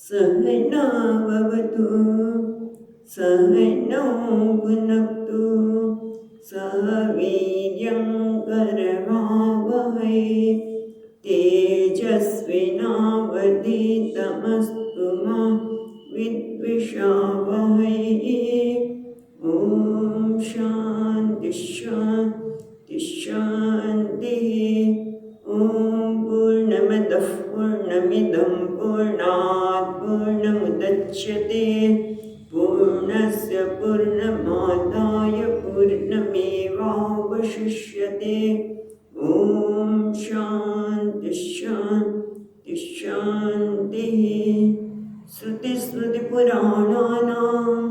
सहनाववतु सहनौ भुनक्तु सह वीर्यं करवावहै तेजस्विनावधीतमस्तु मा विद्विषावहै। ॐ शान्ति शान्ति शान्तिः। ॐ पूर्णमदः पूर्णमिदं पूर्णात् पूर्णमुदच्यते पूर्णस्य पूर्णमादाय पूर्णमेवावशिष्यते। ॐ शान्ति शान्ति शान्तिः। श्रुतिस्मृतिपुराणानाम्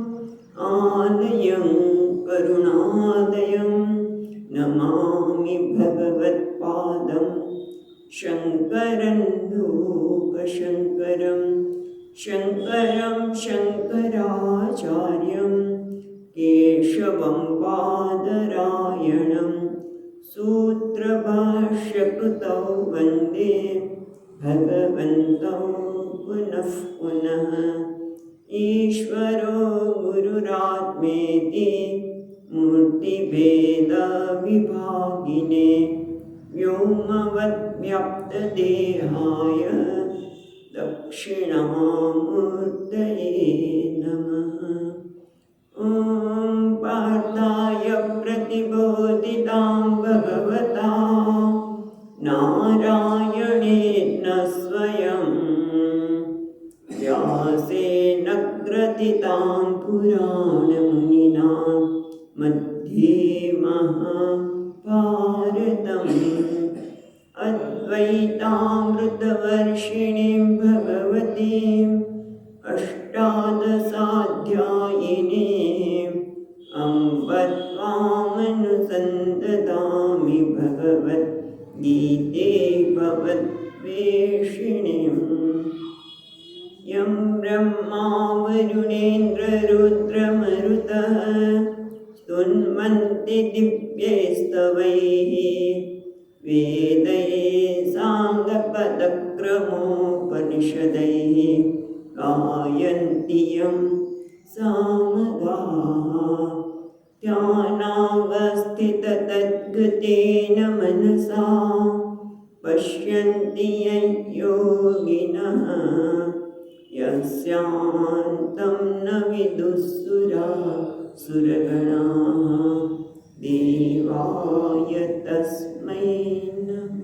आलयं करुणालयं नमामि भगवत्पादं शङ्करं लोकशङ्करं शङ्करं शङ्कराचार्यं केशवं बादरायणं सूत्रभाष्यकृतौ वन्दे भगवन्तौ पुनः पुनः। ईश्वरो गुरुरात्मेति मूर्तिभेदविभागिने व्योमवद्व्याप्तदेहाय दक्षिणामूर्तये नमः। ॐ पार्थाय प्रतिबोधितां भगवता नारायणेन स्वयं व्यासेन ग्रथितां पुराणमुनिना मध्ये महाभारतम् अद्वैतामृतवर्षिणीं भगवतीम् अष्टादशाध्यायिनीम् अम्ब त्वामनुसन्दधामि भगवद्गीते भवद्वेषिणीम्। यं ब्रह्मा वरुणेन्द्ररुद्रमरुतः स्तुन्वन्ति दिव्यैस्तवैः वेदैः साङ्गपदक्रमोपनिषदैः गायन्ति यं सामगाः। ध्यानावस्थिततद्गतेन मनसा पश्यन्ति यं योगिनः यस्यान्तं न विदुःसुरगणाः देवाय तस्मै नमः।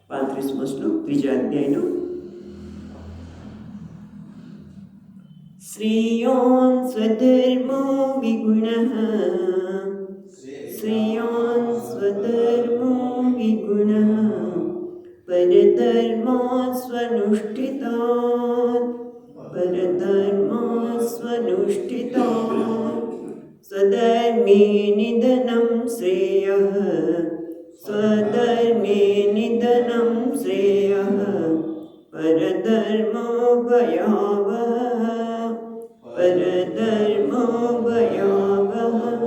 પાંત્રીસમો શ્લોક ત્રીજા અધ્યાયનો। श्रेयोन् स्वधर्मो विगुणः श्रेयोन् स्वधर्मो विगुणः परधर्मात् स्वनुष्ठितात् परधर्मात् स्वनुष्ठितात् स्वधर्मे निधनं श्रेयः स्वधर्मे निधनं श्रेयः परधर्मो भयावहः परधर्मो भयावहः।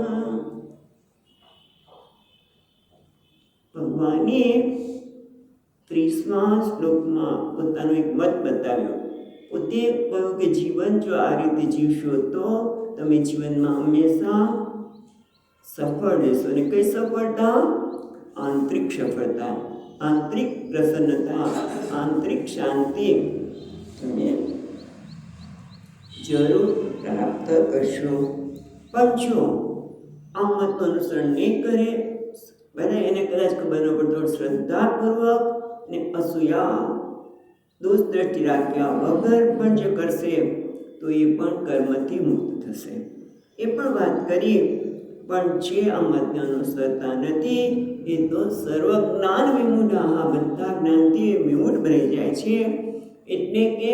ભગવાને 30મા શ્લોકમાં પોતાનો એક મત બતાવ્યો। પોતે કહ્યું કે જીવન જો આ રીતે જીવશો તો તમે જીવનમાં હંમેશા સફળ રહેશો। અને કઈ સફળતા? આંતરિક સફળતા, આંતરિક પ્રસન્નતા, આંતરિક શાંતિ તમે જરૂર પ્રાપ્ત કરશો। પણ જો આ મતનું અનુસરણ નહીં કરે, બધા એને કદાચ ખબર ન પડતો શ્રદ્ધાપૂર્વક ને અસૂયા દોષ દ્રષ્ટિ રાખ્યા વગર પણ જે કરશે તો એ પણ કર્મથી મુક્ત થશે। એ પણ વાત કરી, પણ જે આ મતને અનુસરતા નથી એ તો સર્વ જ્ઞાન વિમૂઢ, બધા જ્ઞાનથી વિમૂઢ બની જાય છે। એટલે કે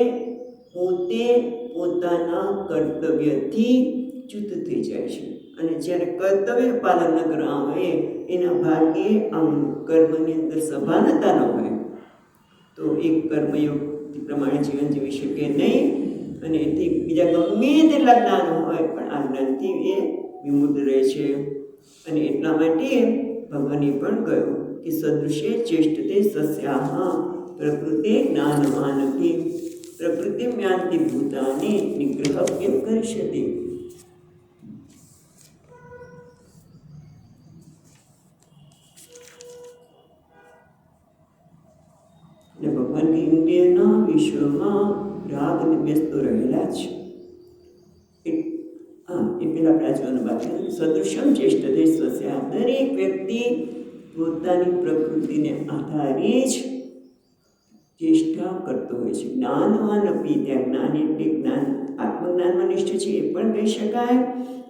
પોતે પોતાના કર્તવ્યથી ચ્યુત થઈ જાય છે। અને જ્યારે કર્તવ્ય પાલન ન કરવા આવે એના ભાગ્યે આમ કર્મની અંદર સભાનતા ન હોય તો એક કર્મયોગ પ્રમાણે જીવન જીવી શકે નહીં, અને એથી બીજા ગમે તેટલા જ્ઞાન હોય પણ આ જ્ઞાનથી એ વિમુક્ત રહે છે. અને એટલા માટે ભગવાને પણ કહ્યું કે સદૃશે ચેષ્ટતે સસ્યાહ પ્રકૃતે જ્ઞાનવાનપી પ્રકૃતિ યાન્તિ ભૂતાની નિગ્રહ કેમ કરિષ્યતિ. ભગવાન ઇન્દ્રિયના વિશ્વમાં રાગ અને વ્યસ્ત રહેલા છે. એ પેલા પ્રાચીન બાકી સદૃશ્યમ ચેષ્ટતે સ્વસ્યા. દરેક વ્યક્તિ પોતાની પ્રકૃતિને આધારે જ ચેષ્ટા કરતો હોય છે. જ્ઞાનવાન અપી, ત્યાં જ્ઞાન એટલે જ્ઞાન આત્મજ્ઞાનમાં નિષ્ઠ છે એ પણ કહી શકાય,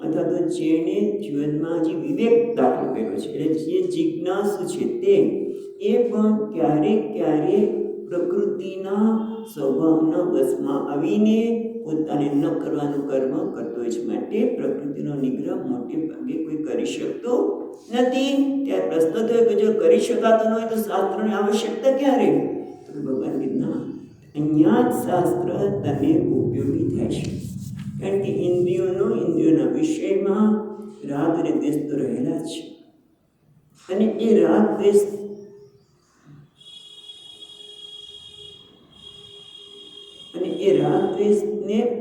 અથવા તો જેણે જીવનમાં જે વિવેક દાખલ કર્યો છે એટલે જે જિજ્ઞાસુ છે તે એ પણ ક્યારેક પ્રકૃતિના સ્વભાવના વશમાં આવીને પોતાને ન કરવાનું કર્મ કરતો હોય છે. માટે પ્રકૃતિનો નિગ્રહ મોટે ભાગે કોઈ કરી શકતો નથી. ત્યારે પ્રશ્ન થયો કે જો કરી શકાતો ન હોય તો શાસ્ત્રની આવશ્યકતા ક્યારે? તો ભગવાન કીધું અહીંયા જ શાસ્ત્ર તને ઉપયોગી થાય છે, કારણ કે ઇન્દ્રિયોના વિષયમાં રાગ અને દ્વેષ તો રહેલા છે, અને એ રાગ દ્વેષને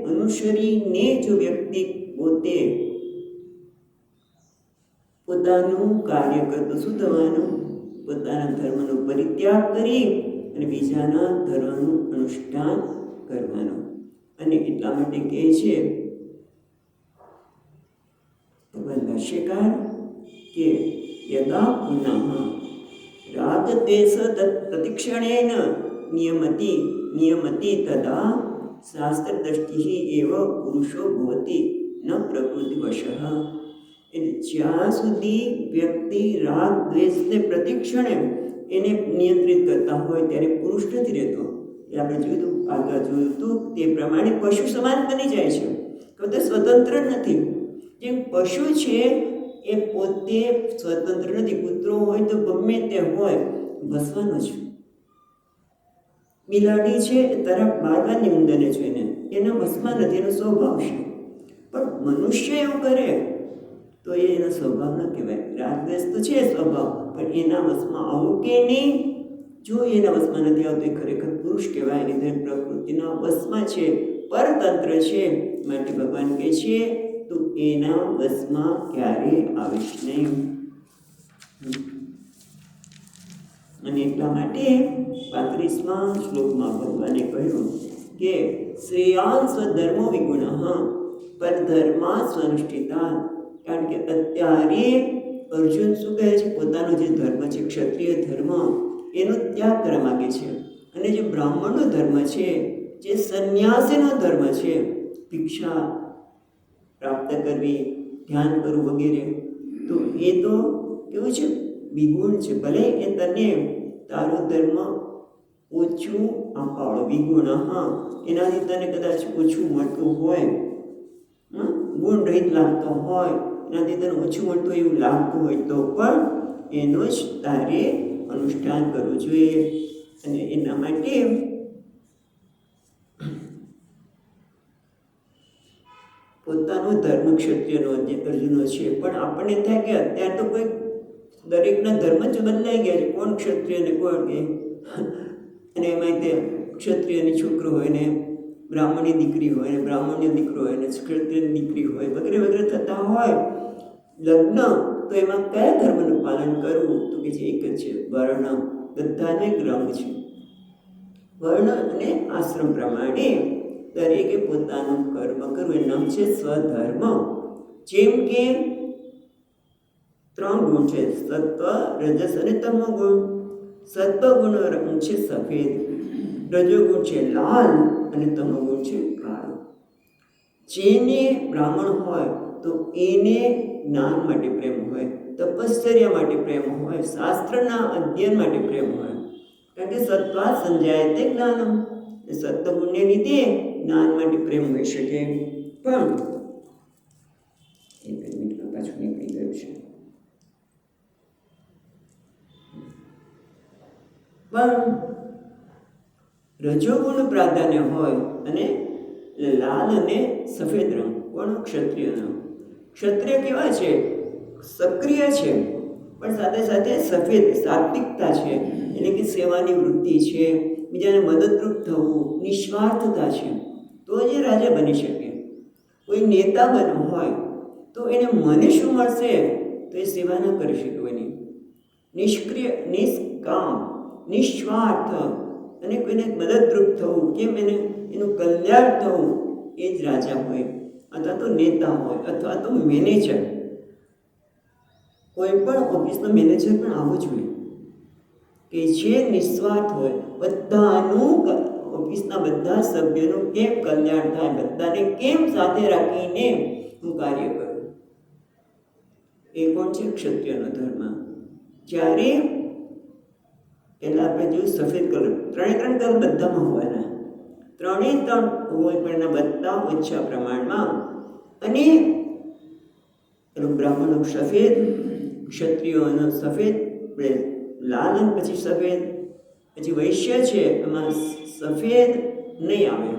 અનુસરીને જો વ્યક્તિ પોતે પોતાનું કાર્ય કરતો શું થવાનું? પોતાના ધર્મનો પરિત્યાગ કરી અને બીજાના ધર્મનું અનુષ્ઠાન કરવાનું. અને એટલા માટે કહે છે ભગવાન ભાષ્યકાર કે યદા પુનઃ રાગ દ્વેષ પ્રતિક્ષણેન નિયમતી તદા શાસ્ત્ર દ્રષ્ટિ એવ પુરુષો ભવતી ન પ્રકૃતિ વશઃ. જ્યાં સુધી વ્યક્તિ રાગ દ્વેષને પ્રતિક્ષણે એને નિયંત્રિત કરતા હોય ત્યારે પુરુષ નથી રહેતો. એ આપણે આગળ જોયું હતું તે પ્રમાણે પશુ સમાન બની જાય છે, તો સ્વતંત્ર નથી. જેમ પશુ છે એ પોતે સ્વતંત્ર નથી. કૂતરો હોય તો ગમે તે હોય ભસવાનો છે. બિલાડી છે એ તરફ મારવાની ઊંદરને જોઈને એના વશમાં નથી, એનો સ્વભાવ છે. પણ મનુષ્ય એવું કરે તો એ એનો સ્વભાવ ન કહેવાય. રાગદ્વેષ તો છે સ્વભાવ, પણ એના વશમાં આવું કે નહીં. જો એના વશમાં નથી આવતું એ ખરેખર પુરુષ કહેવાય. એટલે પ્રકૃતિના વશમાં છે, પરતંત્ર છે. માટે ભગવાન કહે છે તું એના વશમાં ક્યારેય આવીશ નહીં. અને એટલા માટે 35મા શ્લોકમાં ભગવાને કહ્યું કે શ્રેયાન સ્વધર્મો વિગુણ પરધર્મા સ્વનુષ્ઠિતા. કારણ કે અત્યારે અર્જુન શું કહે છે? પોતાનો જે ધર્મ છે ક્ષત્રિય ધર્મ એનો ત્યાગ કરવા માગે છે, અને જે બ્રાહ્મણનો ધર્મ છે, જે સંન્યાસીનો ધર્મ છે, ભિક્ષા પ્રાપ્ત કરવી, ધ્યાન કરવું વગેરે, તો એ તો કેવું છે? વિગુણ છે. ભલે એ તને તારો ધર્મ ઓછું અપાળો વિગુણ, એનાથી તને કદાચ ઓછું મળતું હોય, ગુણ રહિત લાગતો હોય, એનાથી તને ઓછું મળતું એવું લાગતું હોય તો પણ એનું જ તારે અનુષ્ઠાન કરવું જોઈએ. અને એના માટે પોતાનો ધર્મ ક્ષત્રિયનો અર્જુનનો છે. પણ આપણને થાય કે અત્યારે તો કોઈ દરેકના ધર્મ જ બદલાઈ ગયા છે. કોણ ક્ષત્રિય ને કોણ કે, અને એમાં તે ક્ષત્રિયની છોકરો હોય ને બ્રાહ્મણની દીકરી હોય ને બ્રાહ્મણનો દીકરો હોય ને ક્ષત્રિયની દીકરી હોય વગેરે વગેરે થતા હોય લગ્ન. તો એમાં કયા ધર્મનું પાલન કરવું? તો કે જે એક જ છે વર્ણ. બધાનો એક રંગ છે. વર્ણ અને આશ્રમ પ્રમાણે દરેકે પોતાનું કર્મ કરવું. એ નામ છે સ્વધર્મ. જેમ કે 3 ગુણ છે, સત્વ, રજસ અને તમો ગુણ. સત્વ ગુણ રંગ છે સફેદ, રજો ગુણ છે લાલ અને તમો ગુણ છે કાળો. જેને બ્રાહ્મણ હોય તો એને જ્ઞાન માટે પ્રેમ હોય, તપશ્ચર્યા માટે પ્રેમ હોય, શાસ્ત્રના અધ્યયન માટે પ્રેમ હોય. કારણ કે સત્વા સંજાયતે જ્ઞાનમ. સત્વગુણને લીધે જ્ઞાન માટે પ્રેમ હોઈ શકે. પણ એક મિનિટમાં પાછું નીકળી ગયું છે. પણ રજોગુણ પ્રાધાન્ય હોય અને લાલ અને સફેદ રંગ કોણ ક્ષત્રિયનો. ક્ષત્રિય કેવા છે? સક્રિય છે, પણ સાથે સાથે સફેદ સાત્વિકતા છે, એટલે કે સેવાની વૃત્તિ છે, બીજાને મદદરૂપ થવું, નિસ્વાર્થતા છે, તો જ એ રાજા બની શકે. કોઈ નેતા બનવું હોય તો એને મને શું મળશે તો એ સેવા ન કરી શકે કોઈની. નિષ્ક્રિય, નિષ્કામ, નિસ્વાર્થ અને કોઈને મદદરૂપ થવું, કેમ એનું કલ્યાણ થવું, એ જ રાજા હોય અથવા તો નેતા હોય અથવા તો મેનેજર. કોઈ પણ ઓફિસનો મેનેજર પણ આવો જોઈએ કે જે નિસ્વાર્થ હોય, બધાનું ઓફિસના બધા સભ્યોનું કેમ કલ્યાણ થાય, બધાને કેમ સાથે રાખીને હું કાર્ય કરું. એ કોણ છે? ક્ષત્રિયનો ધર્મ. જ્યારે પહેલાં આપણે જોયું સફેદ કલર, ત્રણે કલર બધામાં હોવાના, ત્રણ હોય પણ એના બધા ઓછા પ્રમાણમાં. અને પેલું બ્રાહ્મણો સફેદ, ક્ષત્રિયોનો સફેદ, લાલ અને પછી સફેદ, પછી વૈશ્ય છે એમાં સફેદ નહીં આવે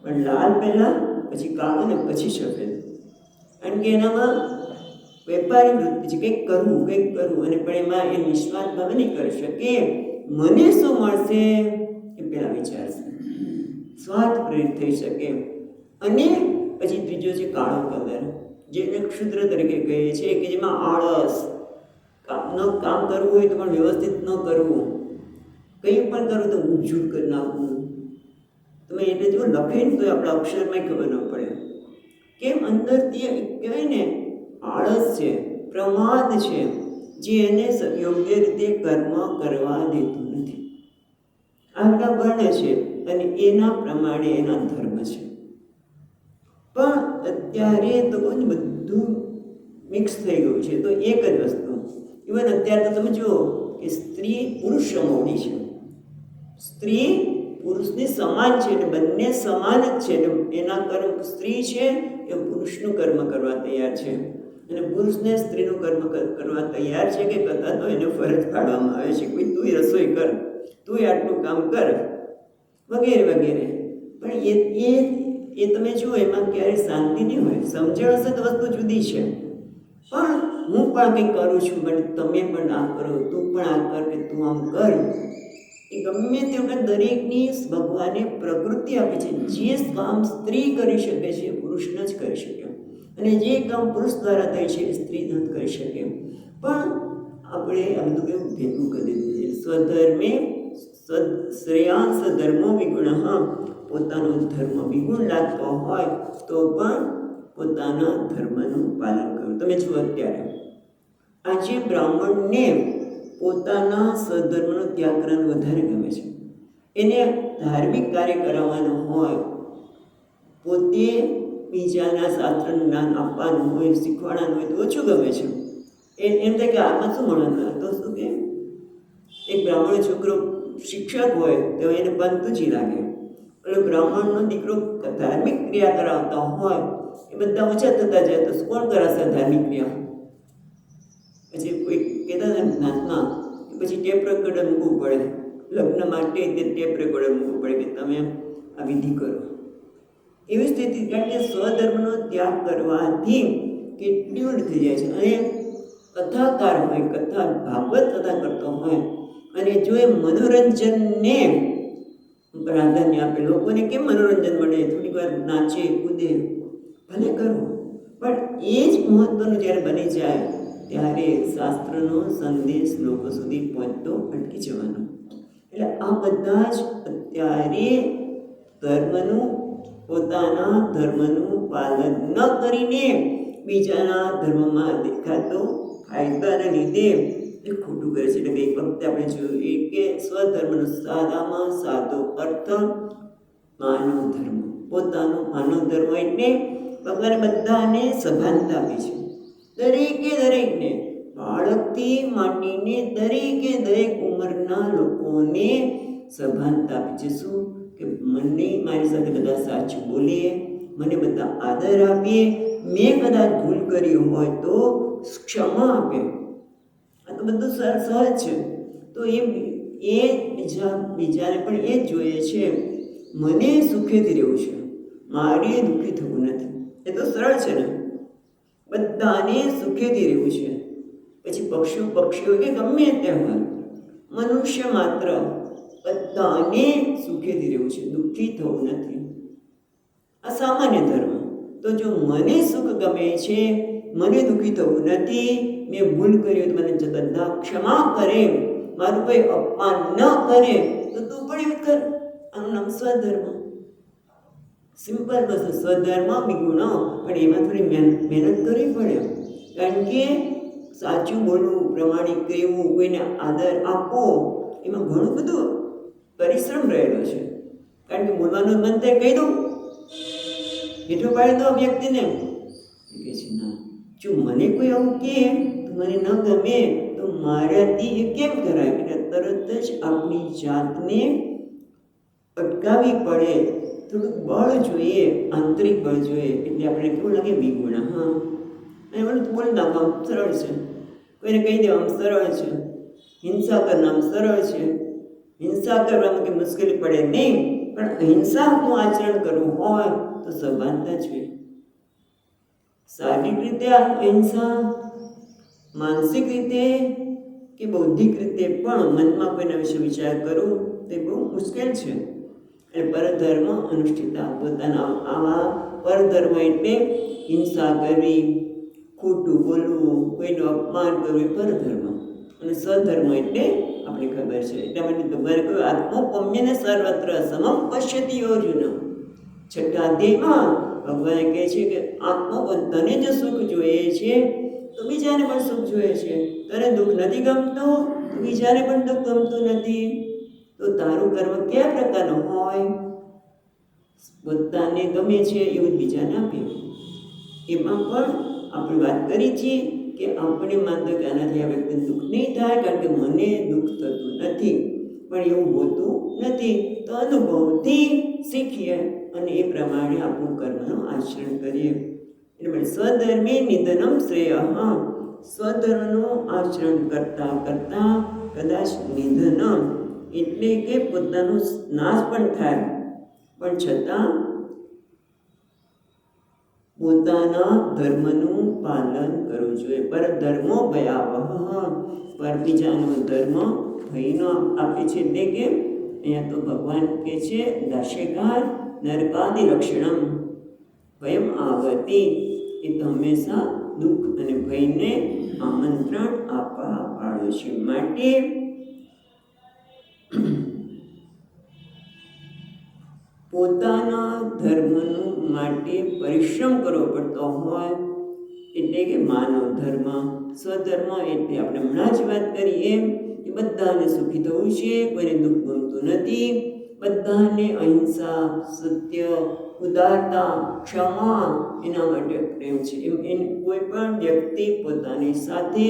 પણ લાલ પહેલાં, પછી કાળો ને પછી સફેદ. કારણ કે એનામાં વેપારી વૃત્તિ છે, કંઈક કરવું અને પણ એમાં એ નિસ્વાર્થ ભાવે નહીં કરી શકે. મને શું મળશે એ પેલા વિચારશે, સ્વાર્થ પ્રેરિત થઈ શકે. અને પછી ત્રીજો છે કાળો કલર, જેને ક્ષુદ્ર તરીકે કહીએ છીએ, કે જેમાં આળસ, કામ કરવું હોય તો પણ વ્યવસ્થિત ન કરવું, કંઈ પણ કરવું તો ઊંઝૂટ કરી નાખવું. તમે એટલે જો લખીને તો આપણા અક્ષરમાં ખબર ન પડે, કેમ અંદરથી કહેવાય ને આળસ છે, પ્રમાદ છે, જે એને યોગ્ય રીતે કર્મ કરવા દેતું નથી. આગળ વર્ણ છે અને એના પ્રમાણે એના ધર્મ છે. પણ અત્યારે તો બધું મિક્સ થઈ ગયું છે. તો એક જ વસ્તુ, ઇવન અત્યારે તો તમે જુઓ કે સ્ત્રી પુરુષ સમોવડી છે, સ્ત્રી પુરુષની સમાન છે, એટલે બંને સમાન જ છે. એના કર્મ, સ્ત્રી છે એ પુરુષનું કર્મ કરવા તૈયાર છે અને પુરુષને સ્ત્રીનું કર્મ કરવા તૈયાર છે કે કરતા તો એને ફરજ પાડવામાં આવે છે, કોઈ તું રસોઈ કર, તું આટલું કામ કર, વગેરે વગેરે. પણ એ તમે જુઓ એમાં ક્યારેય શાંતિ નહીં હોય. સમજણ હશે તો વસ્તુ જુદી છે, પણ હું પણ કંઈક કરું છું, બટ તમે પણ આ કરો, તું પણ આ કર, કે તું આમ કર. એ ગમે તે વખત દરેકની ભગવાને પ્રકૃતિ આપી છે. જે કામ સ્ત્રી કરી શકે છે પુરુષ ન જ કરી શકે, અને જે કામ પુરુષ દ્વારા થાય છે એ સ્ત્રી ન કરી શકે. પણ આપણે આ બધું કેવું ભેગું કરી દીધું છે. સ્વધર્મે શ્રેયાંસ ધર્મો વિગુણ. પોતાનો ધર્મ વિગુણ લાગતો હોય તો પણ પોતાના ધર્મનું પાલન કરવું. તમે જુઓ અત્યારે આજે બ્રાહ્મણને પોતાના સ્વધર્મનો ત્યાગ કરવાનો વધારે ગમે છે. એને ધાર્મિક કાર્ય કરાવવાનું હોય, પોતે બીજાના શાસ્ત્રનું જ્ઞાન આપવાનું હોય, શીખવાડવાનું હોય તો ઓછું ગમે છે. એમ થાય કે આમાં શું મળવાનું. તો શું કે એક બ્રાહ્મણ છોકરો શિક્ષક હોય તો એને પંતુજી લાગે, એટલે બ્રાહ્મણનો દીકરો ધાર્મિક ક્રિયા કરાવતા હોય એ બધા ઓછા થતા જાય તો કોણ કરાશે ધાર્મિક ક્રિયા? પછી કોઈ કહેતા હતા નાતમાં કે પછી ટેપ રેકોર્ડર મૂકવું પડે, લગ્ન માટે તે ટેપ રેકોર્ડર મૂકવું પડે કે તમે આ વિધિ કરો. એવી સ્થિતિ, કારણ કે સ્વધર્મનો ત્યાગ કરવાથી કેટલી ઉલટ થઈ જાય છે. અને કથાકાર હોય, કથા ભાગવત કથા કરતો હોય અને જો એ મનોરંજનને પ્રાધાન્ય આપે, લોકોને કેમ મનોરંજન મળે, થોડીક વાર નાચે કૂદે, ભલે કરો, પણ એ જ મહત્વનું જ્યારે બની જાય ત્યારે શાસ્ત્રનો સંદેશ લોકો સુધી પહોંચતો અટકી જવાનો. એટલે આ બધા જ અત્યારે પોતાના ધર્મનું પાલન ન કરીને બીજાના ધર્મમાં દેખાતો ફાયદાને લીધે એ ખોટું કરે છે. એટલે એક વખતે આપણે જોયું કે સ્વધર્મનો સાદામાં સાદો અર્થ માનવ ધર્મ. પોતાનો માનવ ધર્મ એટલે ભગવાને બધાને સભાનતા આપી છે, દરેકને, બાળકથી માંડીને દરેક ઉંમરના લોકોને સભાનતા આપી છે. શું કે મને મારી સાથે બધા સાચું બોલીએ, મને બધા આદર આપીએ, મેં કદાચ ભૂલ કરી હોય તો ક્ષમા આપે. આ તો બધું સહજ છે. તો એ બીજાને પણ એ જ જોઈએ છે, મને સુખેથી રહેવું છે, મારે દુઃખી થવું નથી. એ તો સરળ છે ને, બધાને સુખેથી રહેવું છે. પછી પક્ષીઓ કે ગમે તેમાં મનુષ્ય માત્ર બધાને સુખેથી રહેવું છે, દુઃખી થવું નથી. આ સામાન્ય ધર્મ. તો જો મને સુખ ગમે છે, મને દુઃખી થવું નથી, મેં ભૂલ કરી તો મને બધા ક્ષમા કરે, મારું કોઈ અપમાન ન કરે તો તું પણ એવું કર. આનું નામ સ્વધર્મ. સિમ્પલ વસ્તુ, સ્વધર્મ વિગુણ. પણ એમાં થોડી મહેનત કરવી પડે, કારણ કે સાચું બોલવું, પ્રમાણિક રહેવું, કોઈને આદર આપવો, એમાં ઘણું બધું પરિશ્રમ રહેલો છે. કારણ કે બોલવાનું મન થાય કહી દઉં, હેઠો પાડી દો વ્યક્તિને, કે છે ના, જો મને કોઈ આવું કહે તો મને ન ગમે તો મારાથી એ કેમ કરાય? એટલે તરત જ આપણી જાતને અટકાવવી પડે. થોડુંક બળ જોઈએ, આંતરિક બળ જોઈએ. એટલે આપણે કેવું લાગે? વિગુણ. હા, અને બોલ નાખવા સરળ છે, કોઈને કહી દેવા સરળ છે, હિંસા કરનામ સરળ છે. હિંસા કરવામાં કંઈ મુશ્કેલી પડે નહીં, પણ અહિંસાનું આચરણ કરવું હોય તો સભાનતા જોઈએ. શારીરિક રીતે અહિંસા, માનસિક રીતે કે બૌદ્ધિક રીતે પણ મનમાં કોઈના વિશે વિચાર કરવો તે બહુ મુશ્કેલ છે. એટલે પરધર્મ અનુષ્ઠિતા, પોતાના આવા પરધર્મ એટલે હિંસા કરવી, ખોટું બોલવું, કોઈનું અપમાન કરવું એ પરધર્મ. અને સ્વધર્મ એટલે આપણે ખબર છે. એટલા માટે ભગવાને કહ્યું આત્મોપમ્યને સર્વત્ર સમમ પશ્યતિ અર્જુન. છઠ્ઠા અધ્યાયમાં ભગવાન કહે છે કે તને જો સુખ જોઈએ છે તો બીજાને પણ સુખ જોઈએ છે. તને દુઃખ નથી ગમતું તો બીજાને પણ દુઃખ ગમતું નથી. તો તારું કર્મ કયા પ્રકારનું હોય? પોતાને ગમે છે એવું જ બીજાને આપીએ. એમાં પણ આપણે વાત કરી છીએ કે આપણે માનતા કે આનાથી આ વ્યક્તિને દુઃખ નહીં થાય, કારણ કે મને દુઃખ થતું નથી. પણ એવું હોતું નથી. તો અનુભવથી શીખીએ અને એ પ્રમાણે આપણું કર્મનું આચરણ કરીએ. એટલે સ્વધર્મે નિધનમ શ્રેય. સ્વધર્મનું આચરણ કરતાં કરતાં કદાચ નિધનમ એટલે કે પોતાનો નાશ પણ થાય, પણ છતાં પોતાના ધર્મનું પાલન કરવું જોઈએ. પર ધર્મો ભયાવહ, પર બીજાનો ધર્મ ભયનો આપે છે. એટલે કે અહીંયા તો ભગવાન કહે છે દાશેકાર નરકાદિ લક્ષણમ ભયમ આવતી, એ તો હંમેશા દુઃખ અને ભયને આમંત્રણ આપવા વાળો છે. માટે પોતાના ધર્મનું માટે પરિશ્રમ કરવો પડતો હોય, એટલે કે માનવ ધર્મ. સ્વધર્મ એટલે આપણે હમણાં જ વાત કરી એમ કે બધાને સુખી થવું છે, કોઈને દુઃખ ગમતું નથી, બધાને અહિંસા, સત્ય, ઉદારતા, ક્ષમા એના માટે પ્રેમ છે. એમ કોઈ પણ વ્યક્તિ પોતાની સાથે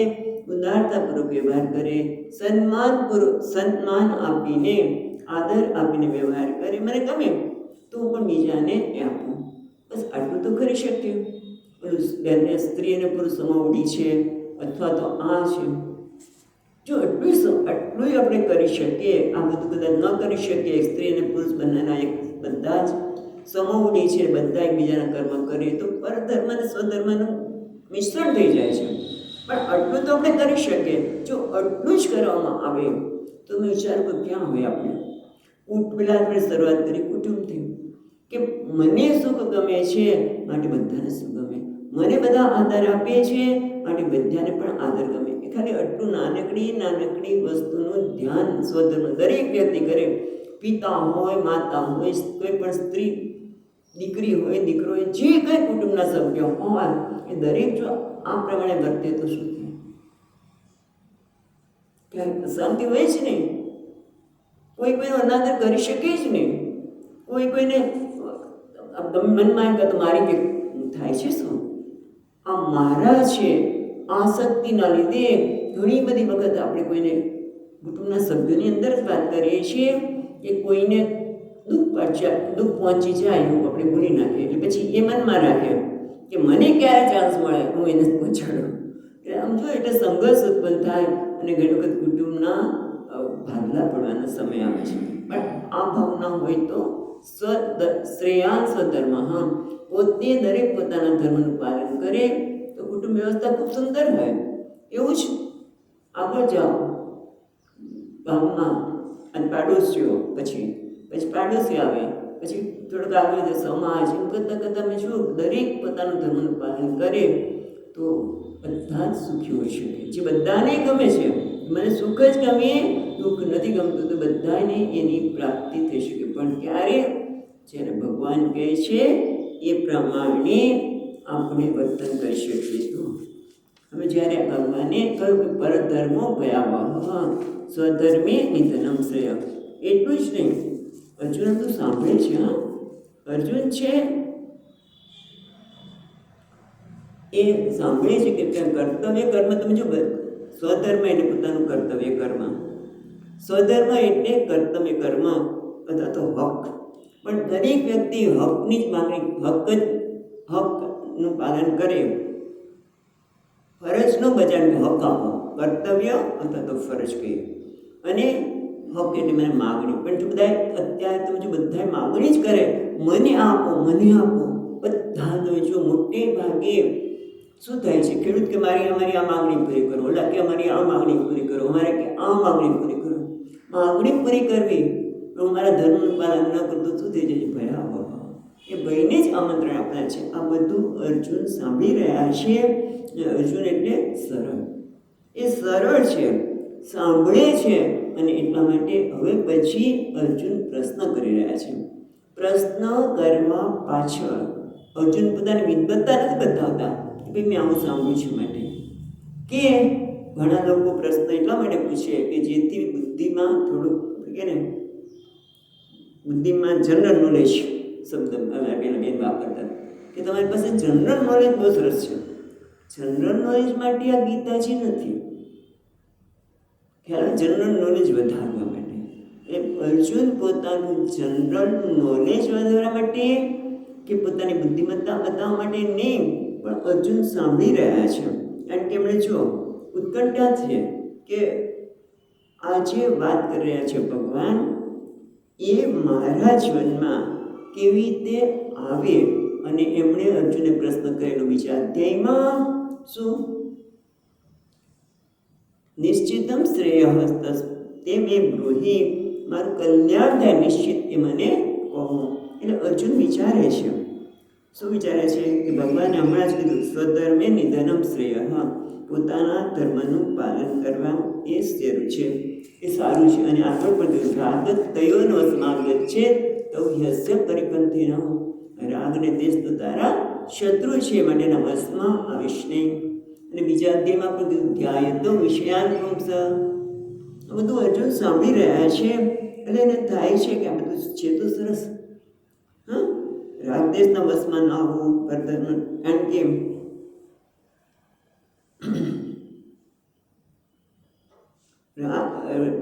ઉદારતાપૂર્વક વ્યવહાર કરે, સન્માન આપીને, આદર આપીને વ્યવહાર કરે. મને ગમે તો હું પણ બીજાને આપું, બસ આટલું તો કરી શકીએ. પેલું સ્ત્રી અને પુરુષોમાં ઉડી છે, અથવા તો આ છે. જો આટલું આપણે કરી શકીએ, આ બધું કદાચ ન કરી શકીએ, સ્ત્રી અને પુરુષ બંનેના બધા જ સમોવડી છે, બધા એકબીજાના કર્મ કરીએ તો પરધર્મ અને સ્વધર્મનું મિશ્રણ થઈ જાય છે. પણ આટલું તો આપણે કરી શકીએ. જો આટલું જ કરવામાં આવે તો મેં વિચાર કર્યો ક્યાં હોય આપણે. પેલા આપણે શરૂઆત કરી કુટુંબથી, કે મને સુખ ગમે છે માટે બધાને સુખ ગમે, મને બધા આદર આપે છે માટે બધાને પણ આદર ગમે. એ ખાલી આટલું નાનકડી વસ્તુનું ધ્યાન સ્વધર્મ દરેક વ્યક્તિ કરે. પિતા હોય, માતા હોય, કોઈ પણ સ્ત્રી, દીકરી હોય, દીકરો હોય, જે કંઈ કુટુંબના સભ્યો હોય એ દરેક જો આ પ્રમાણે વર્તે તો શું થાય? શાંતિ હોય જ નહીં. કોઈ કોઈનો અનાદર કરી શકે જ નહીં. કોઈ કોઈને મનમાં એમ કે મારી થાય છે શું, આ મારા છે, આસક્તિના લીધે ઘણી બધી વખત આપણે કોઈને કુટુંબના સભ્યોની અંદર જ વાત કરીએ છીએ કે કોઈને દુઃખ પહોંચી જાય એવું આપણે ભૂલી નાખીએ. એટલે પછી એ મનમાં રાખે કે મને ક્યારે ચાન્સ મળે હું એને પહોંચાડું. એટલે આમ જો એટલે સંઘર્ષ ઉત્પન્ન થાય અને ઘણી વખત કુટુંબના ભાગલા પડવાનો સમય આવે છે. પણ આ ભાવના હોય તો શ્રેયાન સ્વધર્મ, હા, પોતે દરેક પોતાના ધર્મનું પાલન કરે તો કુટુંબ વ્યવસ્થા ખૂબ સુંદર હોય. એવું જ આગળ જાઓ ગામમાં અને પાડોશીઓ, પછી પાડોશી આવે, પછી થોડુંક આગળ જાય સમાજ, એમ કરતાં કરતાં મેં શું દરેક પોતાનું ધર્મનું પાલન કરે તો બધા જ સુખી હોઈ શકે. જે બધાને ગમે છે, મને સુખ જ ગમે, દુઃખ નથી ગમતું, તો બધાને એની પ્રાપ્તિ થઈ શકે. પણ ક્યારે? જ્યારે ભગવાન કહે છે એ પ્રમાણે આપણે વર્તન કરી શકીએ. તો હવે જ્યારે ભગવાને કહ્યું કે પરધર્મો ભયાવહ સ્વધર્મે નિધનમ શ્રેય, એટલું જ નહીં, અર્જુન તો સાંભળે છે. હા, અર્જુન છે એ સાંભળે છે કે કર્તવ્ય કર્મ, તમે જો સ્વધર્મ એટલે પોતાનું કર્તવ્ય કર્મ, સ્વધર્મ એટલે કર્તવ્ય કર્મ અથવા તો હક. પણ દરેક વ્યક્તિ હકની જ માંગણી, હકનું પાલન કરે, ફરજનો બજાર હક આપો, કર્તવ્ય અથવા તો ફરજ કહીએ, અને હક એટલે મને માગણી. પણ જો બધા અત્યારે તમે જો બધા માગણી જ કરે, મને આપો મને આપો, બધા તો જો મોટે ભાગે શું થાય છે, ખેડૂત કે અમારી આ માગણી પૂરી કરો, ઓલા કે અમારી આ માગણી પૂરી કરો, અમારે કે આ માગણી પૂરી કરો. માગણી પૂરી કરવી પણ અમારા ધર્મનું પાલન ન કરતું શું થઈ જાય? ભયાવહ. એ ભયને જ આમંત્રણ આપનાર છે. આ બધું અર્જુન સાંભળી રહ્યા છે. અર્જુન એટલે સરળ, એ સરળ છે, સાંભળે છે, અને એટલા માટે હવે પછી અર્જુન પ્રશ્ન કરી રહ્યા છે. પ્રશ્ન કરવા પાછળ અર્જુન પોતાની વિદ્વત્તા નથી બતાવતા કે ભાઈ મેં આવું સાંભળ્યું છે માટે, કે ઘણા લોકો પ્રશ્ન એટલા માટે પૂછે કે જેથી બુદ્ધિમાં થોડું કે ને બુદ્ધિમાં જનરલ નોલેજ શબ્દ બેન વાપરતા કે તમારી પાસે જનરલ નોલેજ બહુ સરસ છે. જનરલ નોલેજ માટે આ ગીતાજી નથી, ખ્યાલ, જનરલ નોલેજ વધારવા માટે. એ અર્જુન પોતાનું જનરલ નોલેજ વધારવા માટે કે પોતાની બુદ્ધિમત્તા બતાવવા માટે નહીં, પણ અર્જુન સાંભળી રહ્યા છે. કારણ કે એમણે જો ઉત્કંઠા છે કે આ જે વાત કરી રહ્યા છે ભગવાન, એ મારા જીવનમાં કેવી રીતે આવે. અને એમણે અર્જુને પ્રશ્ન કરેલો બીજા અધ્યાયમાં, શું? નિશ્ચિતમ શ્રેય તે મેં બ્રૂહિ, મારું કલ્યાણ થાય નિશ્ચિત એ મને કહો. એટલે અર્જુન વિચારે છે, શું વિચારે છે કે ભગવાને હમણાં જ કીધું સ્વધર્મે નિધનમ શ્રેય, હા, પોતાના ધર્મનું પાલન કરવા એ સારું છે, એ સારું છે. અને આગળ પણ કહ્યું રાગ તયોનો સ્માગત છે તો યસ્ય પરિપંથી ન, રાગને દેશ તો તારા શત્રુ છે, માટેના વશમાં આવીશ નહીં. અને બીજા અધ્યાયમાં પણ કીધું ધ્યાયતો વિષયાન પુંસ. આ બધું અર્જુન સાંભળી રહ્યા છે એટલે એને થાય છે કે આ બધું છે તો સરસ, હા, રાગદેશના વશમાં ના હોવું, પરધર્મ. કારણ કે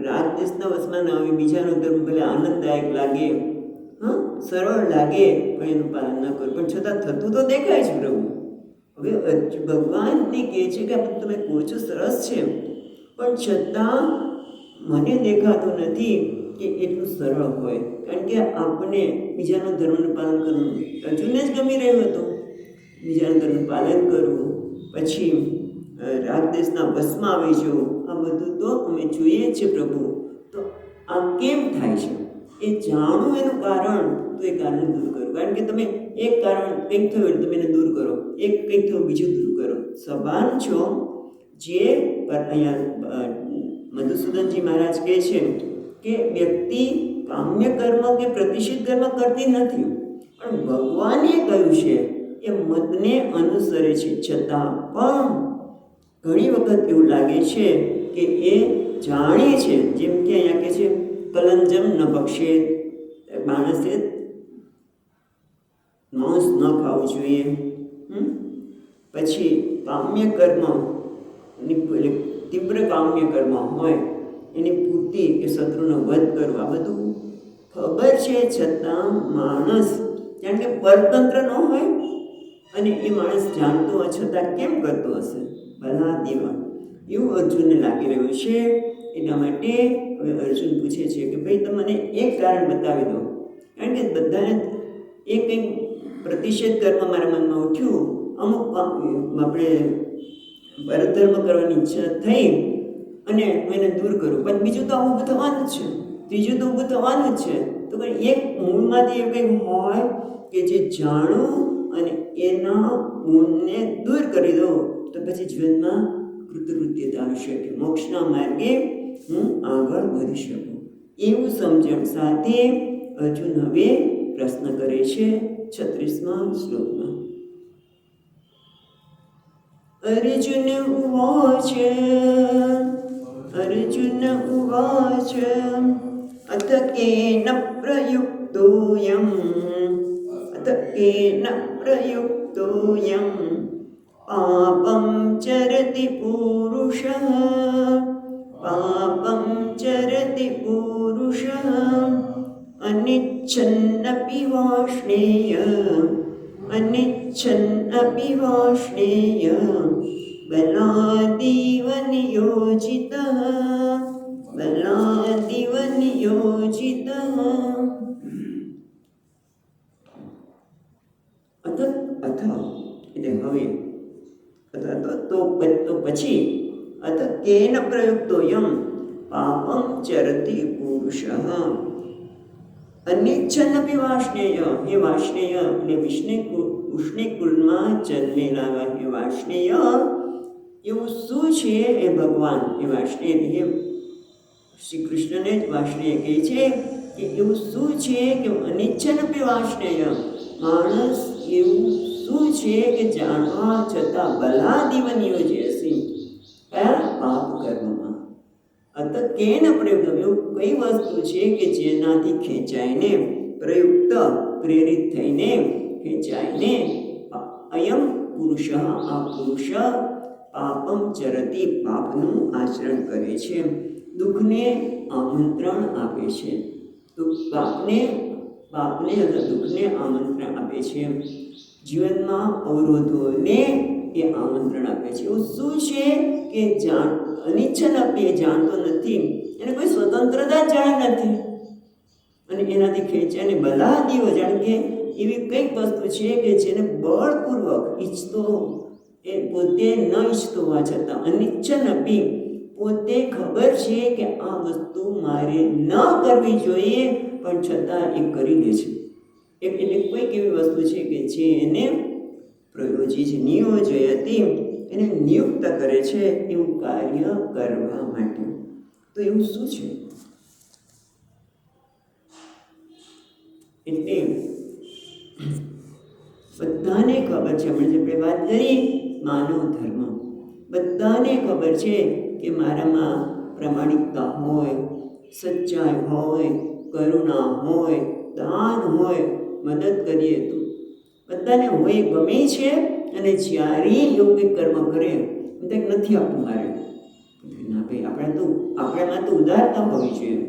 રાગદેશના વશમાં ના હોય, બીજાનો ધર્મ ભલે આનંદદાયક લાગે, હા, સરળ લાગે, પણ એનું પાલન ન કરું, પણ છતાં થતું તો દેખાય છે પ્રભુ. હવે ભગવાનને કહે છે કે તમે કહો છો સરસ છે, પણ છતાં મને દેખાતું નથી કે એટલું સરળ હોય. કારણ કે આપણે બીજાના ધર્મનું પાલન કરવું અર્જુનને જ ગમી રહ્યું હતું, બીજાના ધર્મનું પાલન કરવું, પછી રાગદેશના વશમાં આવી જવું, આ બધું તો અમે જોઈએ છીએ પ્રભુ. તો આ કેમ થાય છે એ જાણવું, એનું કારણ, તો એ કારણ દૂર કરો. કારણ કે તમે એક કારણ કંઈક થયું એટલે તમે એને દૂર કરો, એક કંઈક થયું બીજું દૂર કરો, સભાન છો. જે અહીંયા મધુસૂદનજી મહારાજ કહે છે કે વ્યક્તિ કામ્ય કર્મ કે પ્રતિષિદ્ધ કર્મ કરતી નથી, પણ ભગવાને કહ્યું છે એ મતને અનુસરે છે, છતાં પણ ઘણી વખત એવું લાગે છે કે એ જાણે છે. જેમ કે અહીંયા કહે છે કલંજમ ન બક્ષે, માણસે માંસ ન ખાવું જોઈએ. પછી કામ્ય કર્મ, તીવ્ર કામ્ય કર્મ હોય એની પૂર્તિ કે શત્રુનો વધ કરવો, આ બધું ખબર છે, છતાં માણસ જાણ કે પરતંત્ર ન હોય અને એ માણસ જાણતો હોય છતાં કેમ કરતો હશે? ભલા દેવા, એવું અર્જુનને લાગી રહ્યું છે. એટલા માટે હવે અર્જુન પૂછે છે કે ભાઈ તમે મને એક કારણ બતાવી દો, કારણ કે બધાને એક કંઈક પ્રતિષેધ કરવા મારા મનમાં ઉઠ્યું, અમુક આપણે પરધર્મ કરવાની ઈચ્છા થઈ અને હું એને દૂર કરું, પણ બીજું તો ઊભું થવાનું જ છે, ત્રીજું તો ઊભું થવાનું જ છે. તો કંઈ એક મૂળમાંથી એવું કંઈક હોય કે જે જાણું અને એના મૂળને દૂર કરી દો, તો પછી જીવનમાં કૃતકૃત્યતા આવશે કે મોક્ષના માર્ગે હું આગળ વધી શકું. એવું સમજણ સાથે અર્જુન હવે પ્રશ્ન કરે છે 36મા શ્લોકમાં. અર્જુન ઉવાચ અથ કેન પ્રયુક્તોયમ પાપમ ચરતિ પુરુષઃ અનિચ્છન્નપિ વાષ્ણેય બલાદિવ નિયોજિતઃ. અથ એટલે હવે, તો પછી અથ કેન પ્રયુક્તોયમ પાપમ ચરતિ પુરુષઃ અનિચ્છન્નપિ વાષ્ણેય. હે વાષ્ણેય એટલે ઉષ્ણિક કુળમાં જન્મેલા હે વાષ્ણેય, એવું શું છે એ ભગવાન એ વાષ્ણેય શ્રી કૃષ્ણને જ વાષ્ણેય કહે છે કે એવું શું છે કે અનિચ્છન્નપિ વાષ્ણેય, માણસ એવું શું છે કે જાણવા છતાં બલાદિવ નિયોજયસી કયા પાપ કર્મમાં. અત કેન પ્રયુક્ત, એવું કઈ વસ્તુ છે કે જેનાથી ખેંચાઈને પ્રયુક્ત પ્રેરિત થઈને ખેંચાઈને અયમ પુરુષ આ પુરુષ પાપમ ચરતી પાપનું આચરણ કરે છે, દુઃખને આમંત્રણ આપે છે, પાપને દુઃખને આમંત્રણ આપે છે, જીવનમાં અવરોધોને એ આમંત્રણ આપે છે. એવું શું છે કે અનિચ્છન આપે, જાણતો નથી, એને કોઈ સ્વતંત્રતા જાણી નથી અને એનાથી ખેંચાઈને બલાદિવ, જાણે કે એવી કંઈક વસ્તુ છે કે જેને બળપૂર્વક ઈચ્છતો એ પોતે ન ઈચ્છતો હોવા છતાં અનિચ્છન આપી પોતે ખબર છે કે આ વસ્તુ મારે ન કરવી જોઈએ પણ છતાં એ કરી લે છે. એટલે કોઈક એવી વસ્તુ છે કે જે એને પ્રયોજી છે, નિયોજયતી, એને નિયુક્ત કરે છે એવું કાર્ય કરવા માટે. તો એવું શું છે? એટલે બધાને ખબર છે, આપણે વાત કરી માનવ ધર્મ, બધાને ખબર છે કે મારામાં પ્રામાણિકતા હોય, સચ્ચાઈ હોય, કરુણા હોય, દાન હોય, મદદ કરીએ તો બધાને હોય, ગમે છે. અને જ્યારે એવું કંઈક કર્મ કરે કંઈક નથી આપવું મારે, ના ભાઈ આપણામાં તો ઉદારતા હોવી જોઈએ.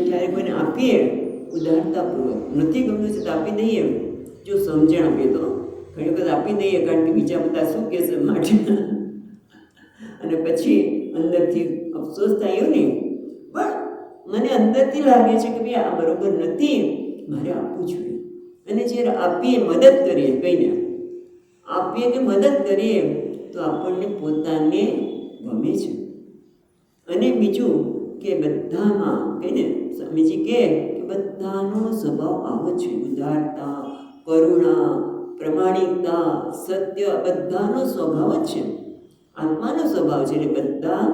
જ્યારે કોઈને આપીએ ઉદારતાપૂર્વક, નથી ગમતું છે તો આપી દઈએ, જો સમજણ આપીએ તો ઘણી વખત આપી દઈએ કારણ કે બીજા બધા શું કહેશે માટે, અને પછી અંદરથી અફસોસ થાય એવું નહીં, પણ મને અંદરથી લાગે છે કે ભાઈ આ બરોબર નથી, મારે આપવું જોઈએ. અને જ્યારે આપીએ, મદદ કરીએ, કહીને આપીએ કે મદદ કરીએ તો આપણને પોતાને ગમે છે. અને બીજું કે બધામાં કહીને સ્વામીજી કે બધાનો સ્વભાવ આવો છે, ઉદારતા, કરુણા, પ્રમાણિકતા, સત્ય, બધાનો સ્વભાવ જ છે, આત્માનો સ્વભાવ છે. એટલે બધા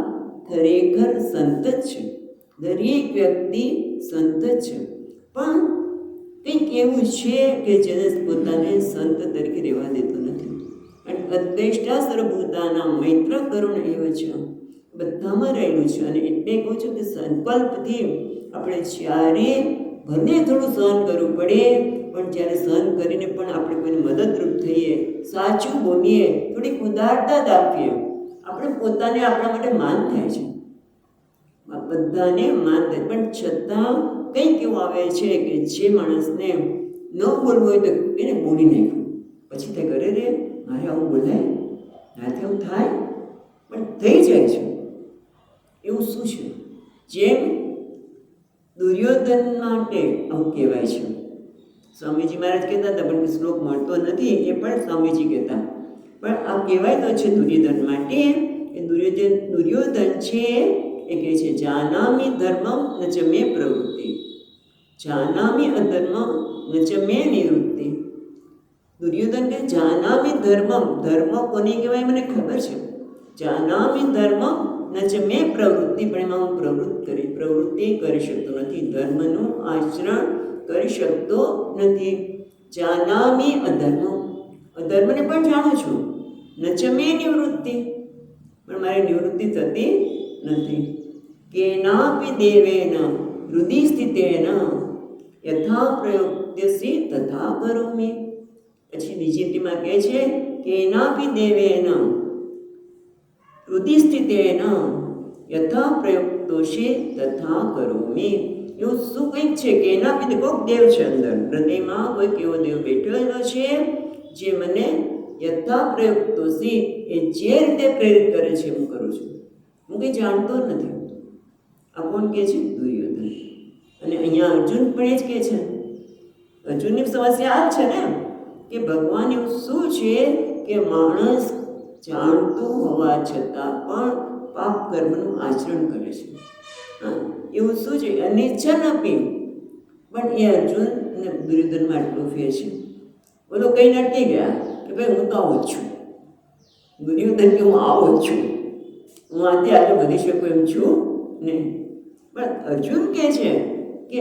ખરેખર સંત જ છે, દરેક વ્યક્તિ સંત જ છે, પણ કંઈક એવું છે કે જેને પોતાને સંત તરીકે રહેવા દેતો નથી. અને અદ્વેષ્ટા સર્વભૂતાનાં મૈત્ર કરુણ એવ છે, બધામાં રહેલું છે. અને એટલે કહું છું કે સંકલ્પથી આપણે જ્યારે ભલે થોડું સહન કરવું પડે, પણ જ્યારે સહન કરીને પણ આપણે કોઈને મદદરૂપ થઈએ, સાચું બોલીએ, થોડીક ઉદારતા દાખવીએ, આપણે પોતાને આપણા માટે માન થાય છે, બધાને માન થાય. પણ છતાં કંઈક એવું આવે છે કે જે માણસને ન બોલવું હોય તો એને બોલી નાખ્યું, પછી તે કરે રે મારે આવું બોલાય, નાથી આવું થાય, પણ થઈ જાય છે. એવું શું છે? જેમ દુર્યોધન માટે આવું કહેવાય છે. સ્વામીજી મહારાજ કહેતા હતા, પણ શ્લોક મળતો નથી, એ પણ સ્વામીજી કહેતા. પણ આ કહેવાય તો છે દુર્યોધન માટે. એ દુર્યોધન છે એ કહે છે જાનામી ધર્મમ ન ચ મે પ્રવૃત્તિ, જાનામી અધર્મમ ન ચ મે નિવૃત્તિ. દુર્યોધન કે જાનામી ધર્મમ, ધર્મ કોને કહેવાય મને ખબર છે. જાનામી ધર્મમ ન ચ મે પ્રવૃત્તિ, પણ એમાં હું પ્રવૃત્તિ કરી શકતો નથી, ધર્મનું આચરણ કરી શકતો નથી. જાનામી અધર્મ, અધર્મને પણ જાણું છું. ન ચ મે નિવૃત્તિ, પણ મારી નિવૃત્તિ થતી નથી. કેનાપી દેવેન હૃદય સ્થિતેન યથા પ્રયોક્યસી તથા કરોમિ. પછી બીજી રીતિમાં કહે છે કેનાપી દેવેન હૃદય સ્થિતેન યથા પ્રયોક્તોષી તથા કરોમિ. એવું શું કંઈક છે કે એનાપી કોઈક દેવ છે, અંદર હૃદયમાં કોઈક એવો દેવ બેઠેલો છે જે મને યથા પ્રયોક્તોષી, એ જે રીતે પ્રેરિત કરે છે હું કરું છું. હું કંઈ જાણતો જ નથી. આ કોણ કહે છે? દુર્યોધન. અને અહીંયા અર્જુન પણ એ જ કહે છે. અર્જુનની સમસ્યા આ છે ને કે ભગવાન એવું શું છે કે માણસ જાણતું હોવા છતાં પણ પાપ કર્મનું આચરણ કરે છે. એવું શું છે? અનિચ્છન આપી, પણ એ અર્જુન અને દુર્યોધનમાં આટલો ફેર છે. બોલો કઈ નટકી ગયા કે ભાઈ હું તો આવો જ છું. દુર્યોધન કે હું આવો જ છું, હું આથી આગળ વધી શકું એમ છું નહીં. પણ અર્જુન કહે છે કે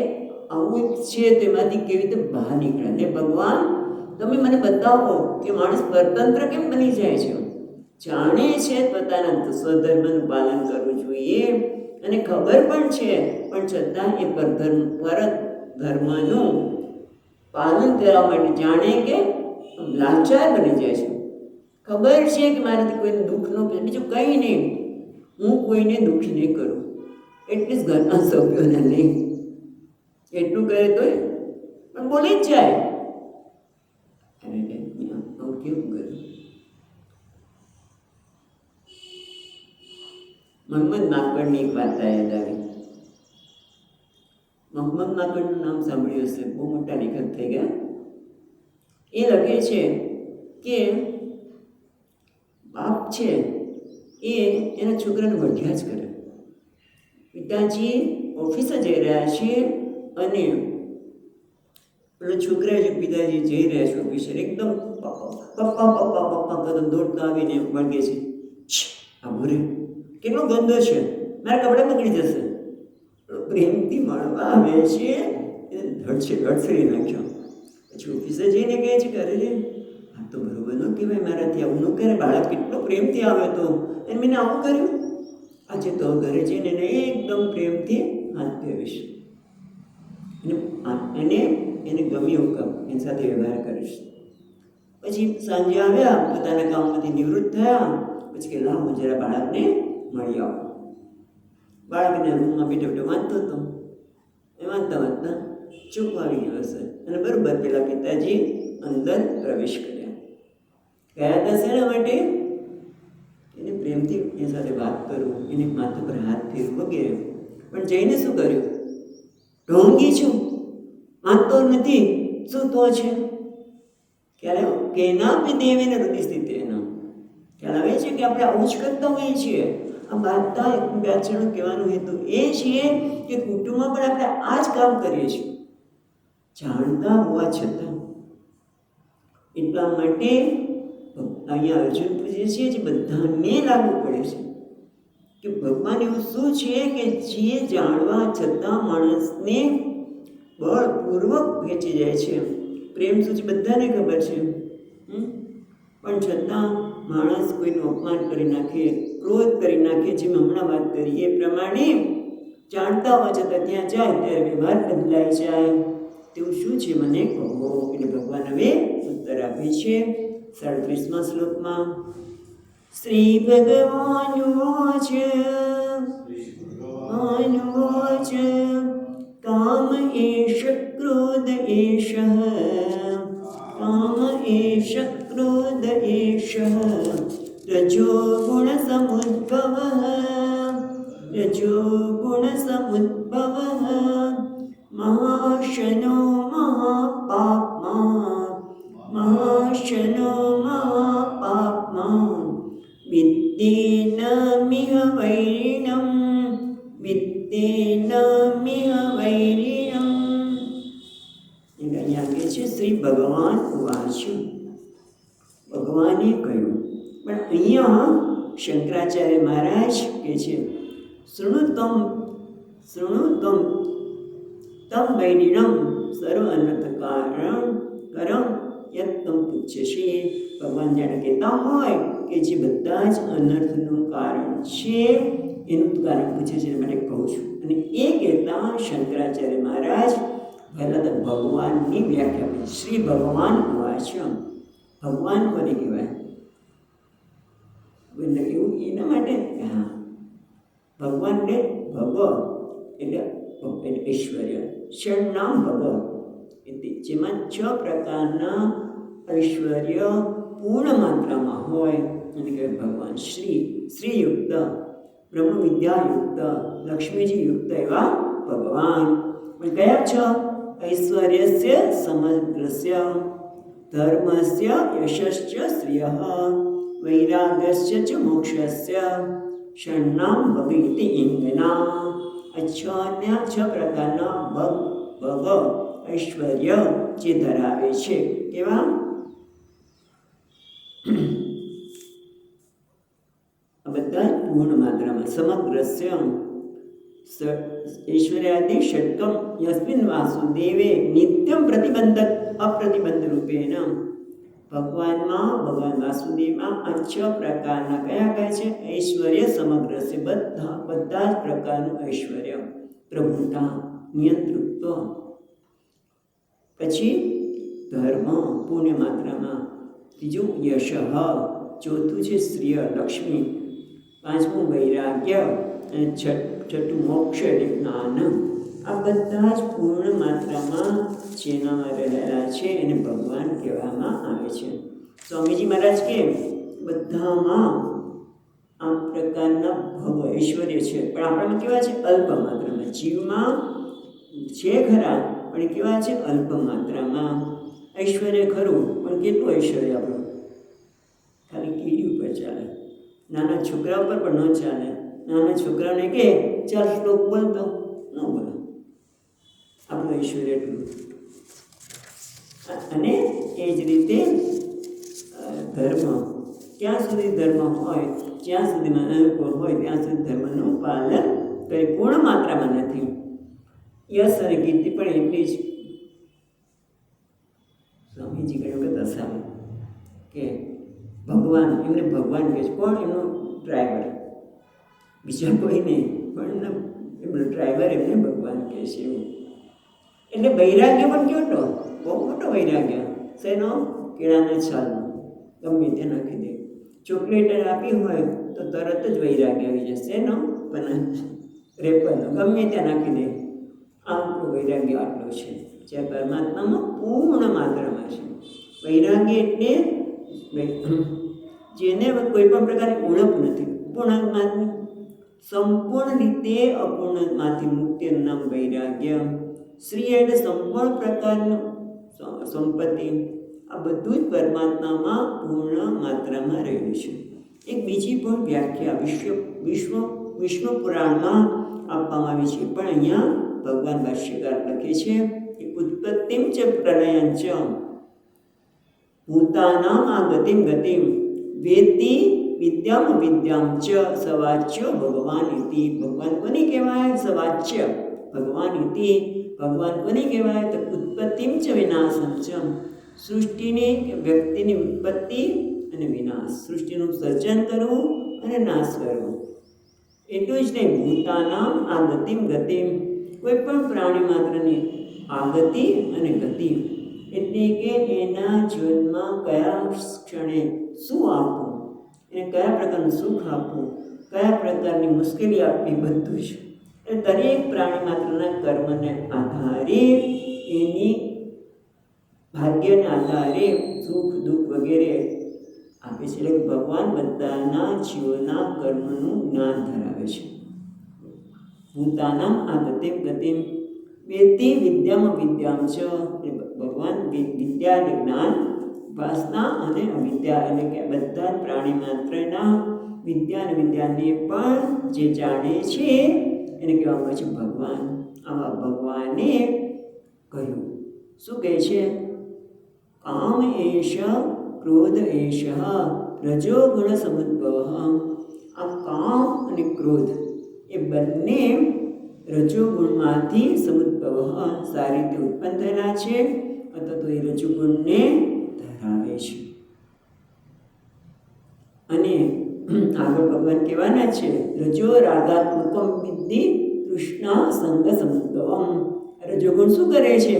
આવું છે તેમાંથી કેવી રીતે બહાર નીકળે. ને ભગવાન તમે મને બતાવો કે માણસ પરતંત્ર કેમ બની જાય છે. જાણે છે પોતાના સ્વધર્મનું પાલન કરવું જોઈએ અને ખબર પણ છે, પણ છતાં એ પરત ધર્મનું પાલન કરવા માટે જાણે કે લાચાર બની જાય છે. ખબર છે કે મારાથી કોઈને દુઃખ ન, બીજું કંઈ નહીં, હું કોઈને દુઃખી નહીં કરું, એટલી જ ઘરના સભ્યોને નહીં. એટલું કરે તો પણ બોલી જ જાય. અરે આવું કેવું કર્યું? મોહમ્મદ નાકડની એક વાર્તા યાદ આવી. મોહમ્મદ નાકડનું નામ સાંભળ્યું હશે, બહુ મોટા લેખક થઈ ગયા. એ લખે છે કે બાપ છે એ એના છોકરાને વઢ્યા જ કરે. પિતાજી ઓફિસે જઈ રહ્યા છે અને પેલો છોકરા જે પિતાજી જઈ રહ્યા છે ઓફિસે, એકદમ પપ્પા પપ્પા પપ્પા કદમ દોડતા આવીને વળગે છે. આ ભૂરે કેટલો ગંદો છે, મારા કપડાં બગડી જશે. પ્રેમથી મળવા આવે છે, ધડસડી નાખ્યો. પછી ઓફિસે જઈને કહે છે કે અરે આ તો બરોબર ન કહેવાય, મારાથી આવું ન કરે. બાળક કેટલો પ્રેમથી આવે તો અને મેં આવું કર્યું. આજે તો ઘરે જઈને એને એકદમ પ્રેમથી હાથ ફેરવીશ અને એને ગમ્યું કામ એની સાથે વ્યવહાર કરીશ. પછી સાંજે આવ્યા, પોતાના કામમાંથી નિવૃત્ત થયા. પછી કે લાવ હું જરા બાળકને મળી આવું. બાળકને રૂમમાં બેઠો બેઠો વાંચતો હતો. એ વાંચતા વાંચતા ચૂપ આવી ગયો હશે અને બરાબર પેલા પિતાજી અંદર પ્રવેશ કર્યા. ગયા હતા શેના માટે? એને પ્રેમથી એની સાથે વાત કરવું, એને માથા પર હાથ ફેરવું વગેરે. પણ જઈને શું કર્યું? ઢોંગી છું, વાંચતો નથી, શું તો છે? ક્યારે કેનાપી દેવેન હૃદય સ્થિતિ એના ખ્યાલ આવે છે કે આપણે આવું જ કરતા હોઈએ છીએ. આ વાર્તા વ્યાચરણ કહેવાનો હેતુ એ છે કે કુટુંબમાં પણ આપણે આ જ કામ કરીએ છીએ, જાણતા હોવા છતાં. એટલા માટે અહીંયા અર્જુન પૂછે છે જે બધાને લાગુ પડે છે કે ભગવાન એવું શું છે કે જે જાણવા છતાં માણસને બળપૂર્વક વેચી જાય છે. પ્રેમ શું છે બધાને ખબર છે, પણ છતાં માણસ કોઈનું અપમાન કરી નાખે, ક્રોધ કરી નાખે, જેમ હમણાં વાત કરી એ પ્રમાણે જાણતા હોવા છતાં ત્યાં જાય ત્યારે વ્યવહાર બદલાઈ જાય. તેવું શું છે મને કહો. એટલે ભગવાન હવે ઉત્તર આપે છે 37મા શ્લોકમાં. શ્રી ભગવાનુવાચ કામ એષ ક્રોધ એષ કામ એષ ક્રોધ એષ રજો ગુણ સમુદ્ભવ મહાશનો મહાપાપમાં, મહાશનો મહાપાપમાં, વિદ્યેનમિહ વૈરિણમ, વિદ્યેનમિહ વૈરિણમ. એટલે અહીંયા કહે છે શ્રી ભગવાન વાંચ્યું, ભગવાને કહ્યું. પણ અહીંયા શંકરાચાર્ય મહારાજ કહે છે શૃણુતમ તમ વૈરિણમ સર્વ અનર્થ કારણ કરમ યત્તમ પૂછ્યશે. ભગવાન જાણે કહેતા હોય કે જે બધા જ અનર્થનું કારણ છે એનું કારણ પૂછે છે, માટે કહું છું. અને એ કહેતા શંકરાચાર્ય મહારાજ પહેલાં તો ભગવાનની વ્યાખ્યા કરી. શ્રી ભગવાન વાચ્યમ, ભગવાન કોને કહેવાય? એટલે એવું એના માટે હા, ભગવાનને ભગ એટલે ઐશ્વર્ય, ષણ્ણામ ભગ એટલે જેમાં 6 પ્રકારના ઐશ્વર્ય પૂર્ણ માત્રામાં હોય એને કહેવાય ભગવાન. શ્રીયુક્ત, બ્રહ્મ વિદ્યાયુક્ત, લક્ષ્મીજી યુક્ત એવા ભગવાન. પણ કયા 6? ઐશ્વર્યસ્ય સમગ્રસ્ય, ધર્મસ્ય યશશ્ચ શ્રિયઃ, વૈરાગ્યસ્ય ચ મોક્ષસ્ય, ષણ્ણામ ભગ ઇતિ ઇંગના. આ 6 પ્રકારના ભગ ઐશ્વર્ય જે ધરાવે છે કેવા? આ બધા પૂર્ણ માત્રામાં. સમગ્રસ્ય ઐશ્વર્યાદિ ષટ્કમ યસ્મિન વાસુદેવે નિત્યમ પ્રતિબંધક અપ્રતિબંધ રૂપેણ. ભગવાન વાસુદેવમાં આ 6 પ્રકારના કયા છે? ઐશ્વર્ય સમગ્રસ્ય, બધા જ પ્રકારનું ઐશ્વર્ય, પ્રભુતા, નિયંતૃત્વ. પછી ધર્મ પુણ્ય માત્રામાં, ત્રીજું યશ, ચોથું છે શ્રિય લક્ષ્મી, પાંચમું વૈરાગ્ય, અને છઠ્ઠું મોક્ષ એટલે જ્ઞાન. આ બધા જ પૂર્ણ માત્રામાં જેનામાં રહેલા છે એને ભગવાન કહેવામાં આવે છે. સ્વામીજી મહારાજ કે બધામાં આ પ્રકારના ભવ ઐશ્વર્ય છે, પણ આપણામાં કેવા છે? અલ્પ માત્રામાં. જીવમાં છે ખરા, પણ કેવા છે? અલ્પ માત્રામાં. ઐશ્વર્ય ખરું, પણ કેટલું ઐશ્વર્ય આપણું? ખાલી કીડી ઉપર ચાલે, નાના છોકરા ઉપર પણ ન ચાલે. નાના છોકરાને કે ચાલ શ્લોક બોલતો ન બોલે, આપણું ઐશ્વર્ય એટલું. અને એ જ રીતે ધર્મ, ક્યાં સુધી ધર્મ હોય, જ્યાં સુધીમાં અનુકૂળ હોય ત્યાં સુધી ધર્મનું પાલન કરી. પૂર્ણ માત્રામાં નથી. યશ અને કીર્તિ પણ એટલી જ. સ્વામીજી ઘણી વખત હસાવે કે ભગવાન, એમને ભગવાન કહે છે. કોણ? એમનો ડ્રાઈવર, બીજા કોઈ નહીં, પણ એમનો ડ્રાઈવર એમને ભગવાન કહે છે એવું. એટલે વૈરાગ્ય પણ કેવો? બહુ મોટો વૈરાગ્ય. શેનો? કેળાના છાલનો, ગમે તે નાખી દે. ચોકલેટ આપી હોય તો તરત જ વૈરાગ્ય આવી જશે. શેનો? પણ રેપરનો, ગમે ત્યાં નાખી દે. આપણું વૈરાગ્ય આટલું છે. જ્યાં પરમાત્મામાં પૂર્ણ માત્રામાં છે વૈરાગ્ય. એટલે જેને કોઈ પણ પ્રકારની ઉણપ નથી, પૂર્ણમાંથી સંપૂર્ણ રીતે અપૂર્ણમાંથી મુક્તિનું નામ વૈરાગ્ય. શ્રી એટલે સંપૂર્ણ પ્રકારનું સંપત્તિ. આ બધું જ પરમાત્મામાં પૂર્ણ માત્રામાં રહેલું છે. એક બીજી પણ વ્યાખ્યા વિષ્ણુ પુરાણમાં આપવામાં આવી છે, પણ અહીંયા ભગવાન ભાષ્યકાર લખે છે કે ઉત્પત્તિમ ચ પ્રલયં ચ ભૂતાનામ આ ગતિમ વેતિ વિદ્યામ વિદ્યામ ચ સવાચ્ય ભગવાન ઇતિ. ભગવાન કોને કહેવાય? સવાચ્ય ભગવાન ઇતિ. ભગવાન કોને કહેવાય? તો ઉત્પત્તિમ ચ વિનાશમ ચ, સૃષ્ટિની વ્યક્તિની ઉત્પત્તિ અને વિનાશ, સૃષ્ટિનું સર્જન કરવું અને નાશ કરવો. એટલું જ નહીં, ભૂતાનામ આ ગતિમ કોઈ પણ પ્રાણી માત્રની આગતિ અને ગતિ, એટલે કે એના જીવનમાં કયા ક્ષણે શું આપવું, એને કયા પ્રકારનું સુખ આપવું, કયા પ્રકારની મુશ્કેલી આપવી, બધું જ. એ દરેક પ્રાણી માત્રના કર્મને આધારે, એની ભાગ્યના આધારે સુખ દુઃખ વગેરે આપે છે. એટલે ભગવાન બધાના જીવોના કર્મનું જ્ઞાન ધરાવે છે. ભૂતાનામ આ ગતિમ વેત્તિ વિદ્યામ વિદ્યામ ચ, ભગવાન વિદ્યા અને જ્ઞાન, ઉપાસના અને અવિદ્યા, એટલે કે બધા પ્રાણી માત્રના વિદ્યા અને વિદ્યાને પણ જે જાણે છે એને કહેવામાં આવે છે ભગવાન. આવા ભગવાને કહ્યું, શું કહે છે? કામ એશ ક્રોધ એશ રજોગુણ સમુદ્ભવ. આ કામ અને ક્રોધ એ બંને રજોગુણમાંથી સમુદ્ભવ, સારી રીતે ઉત્પન્ન થયેલા છે અથવા તો એ રજોગુણને ધરાવે છે. અને આગળ ભગવાન કહેવાના છે, રજો રાગાત્મકમ વિદ્ધિ તૃષ્ણા સંગ સમુદ્ભવમ. રજોગુણ શું કરે છે?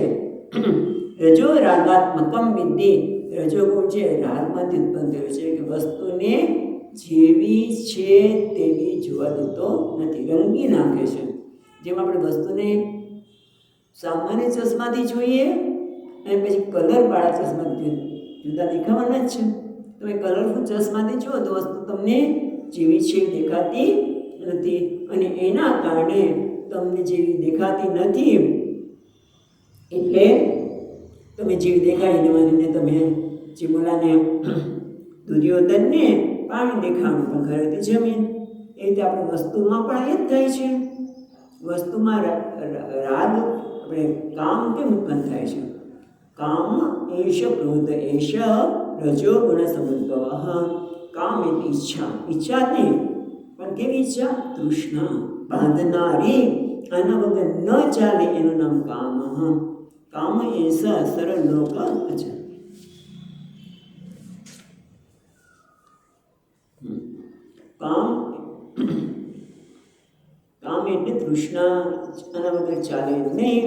રજો રાગાત્મકમ વિદ્ધિ, રજોગુણ છે રાગમાંથી ઉત્પન્ન થયો છે કે વસ્તુને જેવી છે તેવી જોવા દેતો નથી, રંગી નાખે છે. જેમ આપણે વસ્તુને સામાન્ય ચશ્માથી જોઈએ અને પછી કલરવાળા ચશ્માથી જુદા દેખાવાના જ છે. તમે કલરફુલ ચશ્માથી જુઓ તો વસ્તુ તમને જેવી છે દેખાતી નથી, અને એના કારણે તમને જેવી દેખાતી નથી એટલે તમે જેવી દેખાડીને માનીને તમે જે બોલાને દુર્યોધનને પાણી દેખાડું પણ ઘરેથી જમીન, એ રીતે આપણે વસ્તુમાં પણ એ જ થાય છે. વસ્તુમાં રાગ, આપણે કામ કેમ ઉત્પન્ન થાય છે? કામ એશ ક્રોધ એશ રજો ગુણ સમુદ્ભવ. કામ એટલે ઈચ્છા, ઈચ્છા નહીં પણ કેવી ઈચ્છા? તૃષ્ણા, બાંધનારી, આના વગર ન ચાલે એનું નામ કામ. કામ એસ સરળ લોક. અચ્છા, કામ કામ એટલે તૃષ્ણા, આના વગર ચાલે નહીં,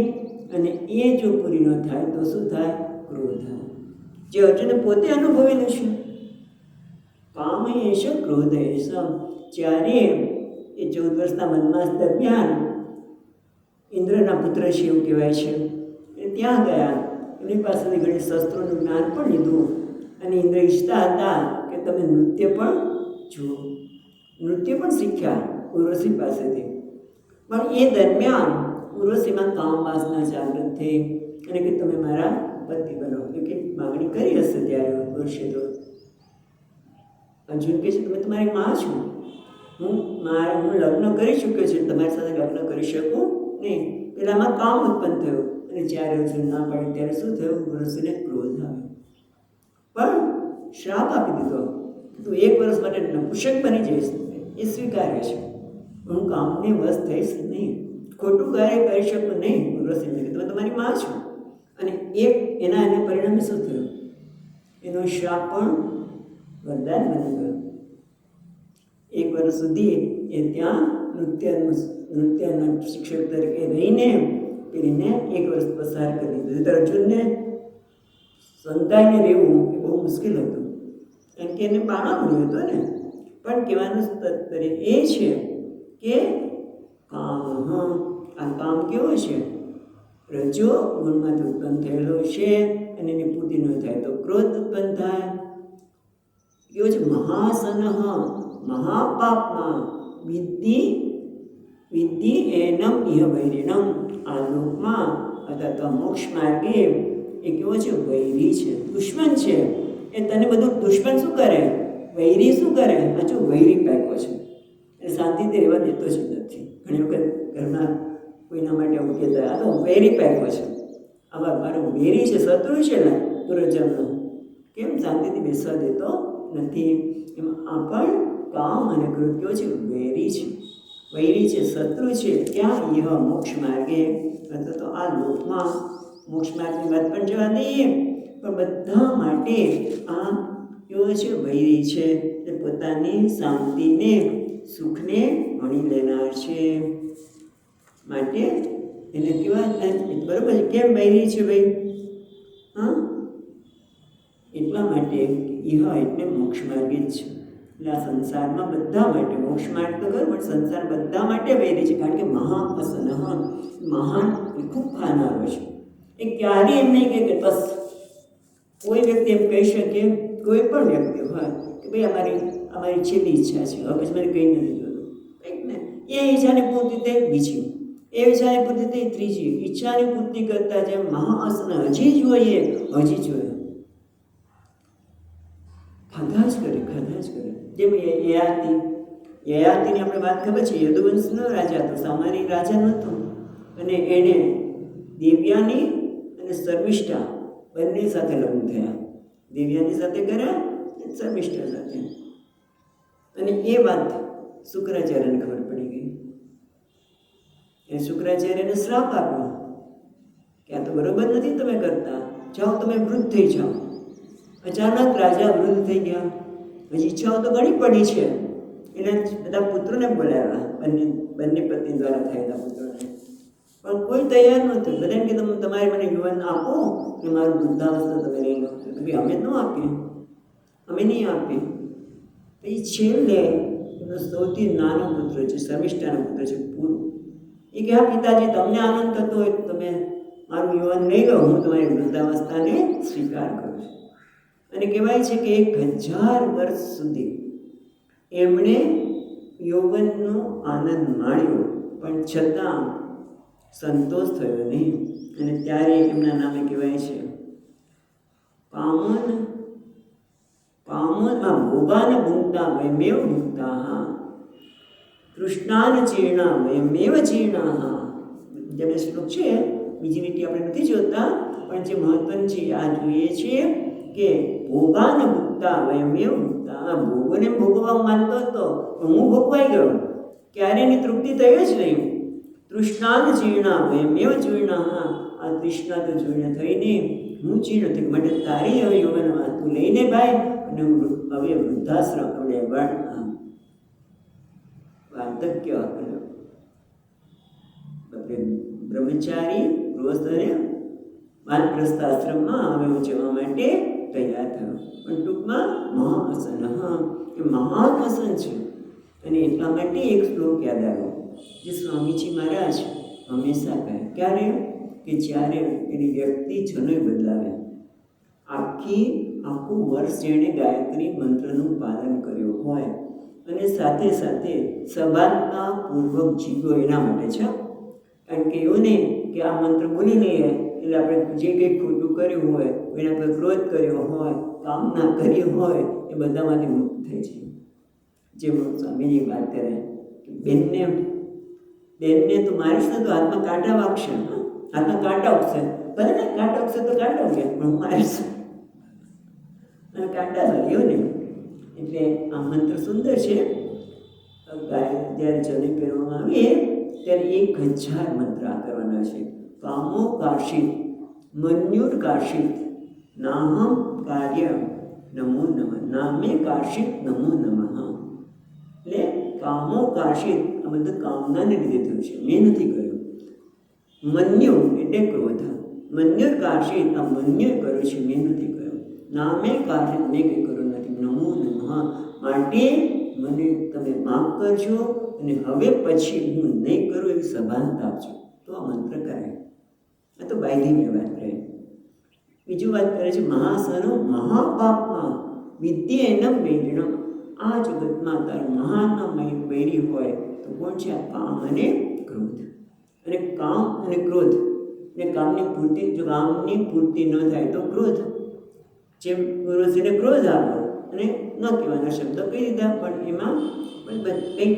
અને એ જો પૂરી ન થાય તો શું થાય? ક્રોધ. જે અર્જુને પોતે અનુભવેલું છે. કામ એશ ક્રોધ એશ. જ્યારે એ 14 વર્ષના વનવાસ દરમિયાન ઇન્દ્રના પુત્ર છે એવું કહેવાય છે, એ ત્યાં ગયા, એમની પાસેથી ઘણી શસ્ત્રોનું જ્ઞાન પણ લીધું, અને ઇન્દ્ર ઈચ્છતા હતા કે તમે નૃત્ય પણ જુઓ, નૃત્ય પણ શીખ્યા ઉર્વશી પાસેથી. પણ એ દરમિયાન ઉર્વશીમાં કામ વાસના જાગૃત થઈ અને કે તમે મારા પતિ બનો, કે માગણી કરી હશે ત્યારે ઉર્વશી તો. અર્જુન કહે છે તમે તમારી માં છો, હું લગ્ન કરી ચૂક્યો છું, તમારી સાથે લગ્ન કરી શકું નહીં. પેલામાં કામ ઉત્પન્ન થયું, અને જ્યારે અર્જુન ના પાડ્યું ત્યારે શું થયું? ઉર્વશીને ક્રોધ આવ્યો, પણ શ્રાપ આપી દીધો, તું 1 વર્ષ માટે નપુંસક બની જઈશ. એ સ્વીકારે છે, હું કામને વશ થઈશ નહીં, ખોટું કાર્ય કરી શકું નહીં. ઉર્વશીને તમે તમારી માં છો. અને એના પરિણામે શું થયું? એનો શ્રાપ પણ વરદાન બની ગયો. 1 વર્ષ સુધી એ ત્યાં નૃત્યના શિક્ષક તરીકે રહીને પેલીને 1 વર્ષ પસાર કરી દીધું. તો અર્જુનને સંતાઈને રહેવું એ બહુ મુશ્કેલ હતું, કારણ કે એને બાણામણી હતો ને. પણ કહેવાનું તાત્પર્ય એ છે કે કામ, આ કામ કેવો છે? રજો ગુણમાંથી ઉત્પન્ન થયેલો છે, અને એને પૂર્તિ ન થાય તો ક્રોધ ઉત્પન્ન થાય. કેવો છે? મહાસન મહાપાપમાં વિદ્ધિ એનમ ઇહ વૈરિણમ. આ લોકમાં અથવા તો મોક્ષ માર્ગે એ કેવો છે? વૈરી છે, દુશ્મન છે. એ તને બધું દુશ્મન શું કરે? વૈરી શું કરે? હજુ વૈરી પાક્યો છે, એ શાંતિથી રહેવા દેતો જ નથી. ઘણી વખત ઘરમાં કોઈના માટે એવું કહેતા, આ તો વૈરી પાક્યો છે, આવા મારો વૈરી છે, શત્રુ છે ને પૂર્વજન્મનો, કેમ શાંતિથી બેસવા દેતો નથી. એમ આ પણ કામ અને ક્રોધ કેવો છે? વૈરી છે, વૈરી છે, શત્રુ છે. ક્યાં? યહ મોક્ષ માર્ગે, અથવા તો આ લોકમાં. મોક્ષ માર્ગની વાત પણ જવા દઈએ, પણ બધા માટે આ કેવો છે? વૈરી છે. એ પોતાની શાંતિને, સુખને વણી લેનાર છે. માટે એને કેવા બરોબર છે? કેમ વૈરી છે ભાઈ? હા, એટલા માટે ઇહ એટલે મોક્ષ માર્ગે જ છે. એટલે આ સંસારમાં બધા માટે મોક્ષ માર્ગ તો ખરું, પણ સંસાર બધા માટે વૈરી છે. કારણ કે મહાઅસન, મહાન ખૂબ ખાનારો છે. એ ક્યારેય એમ નહીં કે બસ કોઈ વ્યક્તિ એમ કહી શકે, કોઈ પણ વ્યક્તિ હોય કે ભાઈ અમારી છેલ્લી ઈચ્છા છે, હવે પછી મારે કંઈ નથી જોતું, કંઈક ને એ ઈચ્છાને પૂર્તિ થાય બીજી. એ વિચારની પૂર્તિ થઈ. ત્રીજી, ઈચ્છાની પૂર્તિ કરતા જેમ મહાઆસન હજી જોઈએ, હજી જોઈએ, ખાધા જ કરે. જેમ યયાતિની આપણે વાત ખબર છે, યદુવંશનો રાજા હતો, સામાન્ય રાજા નહોતો, અને એને દેવ્યાની અને શર્મિષ્ઠા બંને સાથે લગ્ન થયા. દેવ્યાની સાથે કર્યા અને શર્મિષ્ઠા સાથે. અને એ વાત શુક્રાચાર્યને ખબર પડી ગઈ. એ શુક્રાચાર્યને શ્રાપ આપ્યો કે આ તો બરોબર નથી તમે કરતા, જાઓ તમે વૃદ્ધ થઈ જાઓ. અચાનક રાજા વૃદ્ધ થઈ ગયા. હજી ઈચ્છાઓ તો ઘણી પડી છે, એટલે બધા પુત્રોને બોલાવ્યા, બંને પત્ની દ્વારા થયેલા પુત્રોને, પણ કોઈ તૈયાર નહોતું. બધા કે તમે તમારે મને યુવાન આપો ને મારું વૃદ્ધાવસ્થા તમે લઈ લો. ભાઈ અમે ન આપીએ, અમે નહીં આપીએ. પછી છેલ્લે એનો સૌથી નાનો પુત્ર છે, શર્મિષ્ઠાનો પુત્ર છે, પૂરું. એ કે હા પિતાજી, તમને આનંદ થતો હોય તો તમે મારું યુવાન લઈ લો, હું તમારી વૃદ્ધાવસ્થાને સ્વીકાર કરું છું. અને કહેવાય છે કે 1000 વર્ષ સુધી એમણે યૌવનનો આનંદ માણ્યો, પણ છતાં સંતોષ થયો નહીં. અને ત્યારે એમના નામે કહેવાય છે ભોગાન ભૂંગતા વયમેવ ભૂંગતા તૃષ્ણાન જીર્ણા વયમેવ જીર્ણા. જે શ્લોક છે, બીજી લીટી આપણે નથી જોતા, પણ જે મહત્વનું છે આ જોઈએ છીએ કે ભોગાન ભૂંગતા વયમેવ ભૂંગતા. ભોગોને ભોગવવા માનતો હતો, પણ હું ભોગવાઈ ગયો, ક્યારે એની તૃપ્તિ થઈ જ નહીં. તૃષ્ણાન જીર્ણા વયમેવ જીર્ણા. આ તૃષ્ણા તો જીર્ણ થઈને હું જીર્ણ થઈ. માટે તારી હવે યૌવનમાં તું લઈને ભાઈ, અને હવે વૃદ્ધાશ્રમ આપણે વાર્ધક્ય બ્રહ્મચારી ગૃહસ્થને વાનપ્રસ્થ આશ્રમમાં હવે હું જવા માટે તૈયાર થયો. પણ ટૂંકમાં મહાઆસન, એ મહાન આસન છે. અને એટલા માટે એક શ્લોક યાદ આવ્યો જે સ્વામીજી મહારાજ હંમેશા કહે. ક્યારે? કે જ્યારે એની વ્યક્તિ જનોય બદલાવે. આખું વર્ષ જેણે ગાયત્રી મંત્રનું પાલન કર્યું હોય અને સાથે સાથે સભાનતાપૂર્વક જીવો, એના માટે છે. કારણ કે એવું નહીં કે આ મંત્ર બોલી લઈએ એટલે આપણે જે કંઈ ખોટું કર્યું હોય, એના પર ક્રોધ કર્યો હોય, કામના કરી હોય, એ બધામાંથી મુક્ત થઈ જાય. જેમ સ્વામીજી વાત કરે કે બેનને તો મારીશ ને તો હાથમાં કાંટા વાગશે, હાથમાં કાંટા ઉગશે, ભલે ને કાંટા ઉગશે તો કાંટા ઉગે, પણ હું મારીશ અને કાંટા લાગ્યો ને. એટલે આ મંત્ર સુંદર છે. જ્યારે જને પહેરવામાં આવીએ ત્યારે 1000 મંત્ર આ કરવાના છે. કામો કાશિત મન્યુર કાશિત નાહમ કાર્ય નમો નમઃ. નામે કાશિત નમો નમઃ. એટલે કામો કાશિત, આ બધું કામનાને લીધે થયું છે, મેં નથી કર્યું. મન્યુ એટલે ક્રોધ, મન્યુર કાશિત, આ મન્યુ કર્યું છે, મેં નથી કર્યું. નામે કાશિત, મેં કંઈ કર્યું નથી. નમો નમઃ, માટે મને તમે માફ કરજો અને હવે પછી હું નહીં કરું એવી સભાનતા આપજો. તો આ મંત્ર કરાય. આ તો બાયધીની વાત કરે. બીજું વાત કરે છે મહાસનો મહાપાપમાં વિદ્યેનમ વૈરિણમ. આ જગતમાં તારું મહાન વૈરી હોય તો કોણ છે? આ કામ અને ક્રોધ. અને કામ અને ક્રોધ ને કામની પૂર્તિ, જો કામની પૂર્તિ ન થાય તો ક્રોધ. જેમ ગુરુજીને ક્રોધ આવ્યો અને ન કહેવાના શબ્દો કહી દીધા, પણ એમાં પણ કંઈક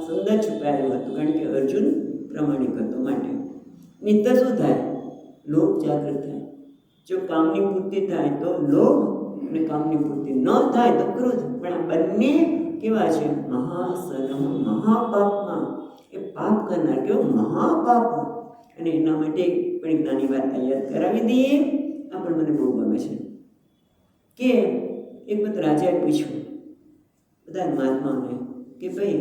સુંદર છુપાયેલું હતું. કારણ કે અર્જુન પ્રમાણિક હતો. માટે નિત્ય શું થાય? લોભ જાગૃત થાય. જો કામની પૂર્તિ થાય તો લોભ, અને કામની પૂર્તિ ન થાય તો ક્રોધ. પણ આ બંને કેવા છે? મહાસન મહાપાપમાં. એ પાપ કરનાર કેવો મહાપાપ. અને એના માટે પણ એક નાની વાત યાદ કરાવી દઈએ. આ પણ મને બહુ ગમે છે કે એક વખત રાજાએ પૂછ્યું બધા મહાત્માઓને કે ભાઈ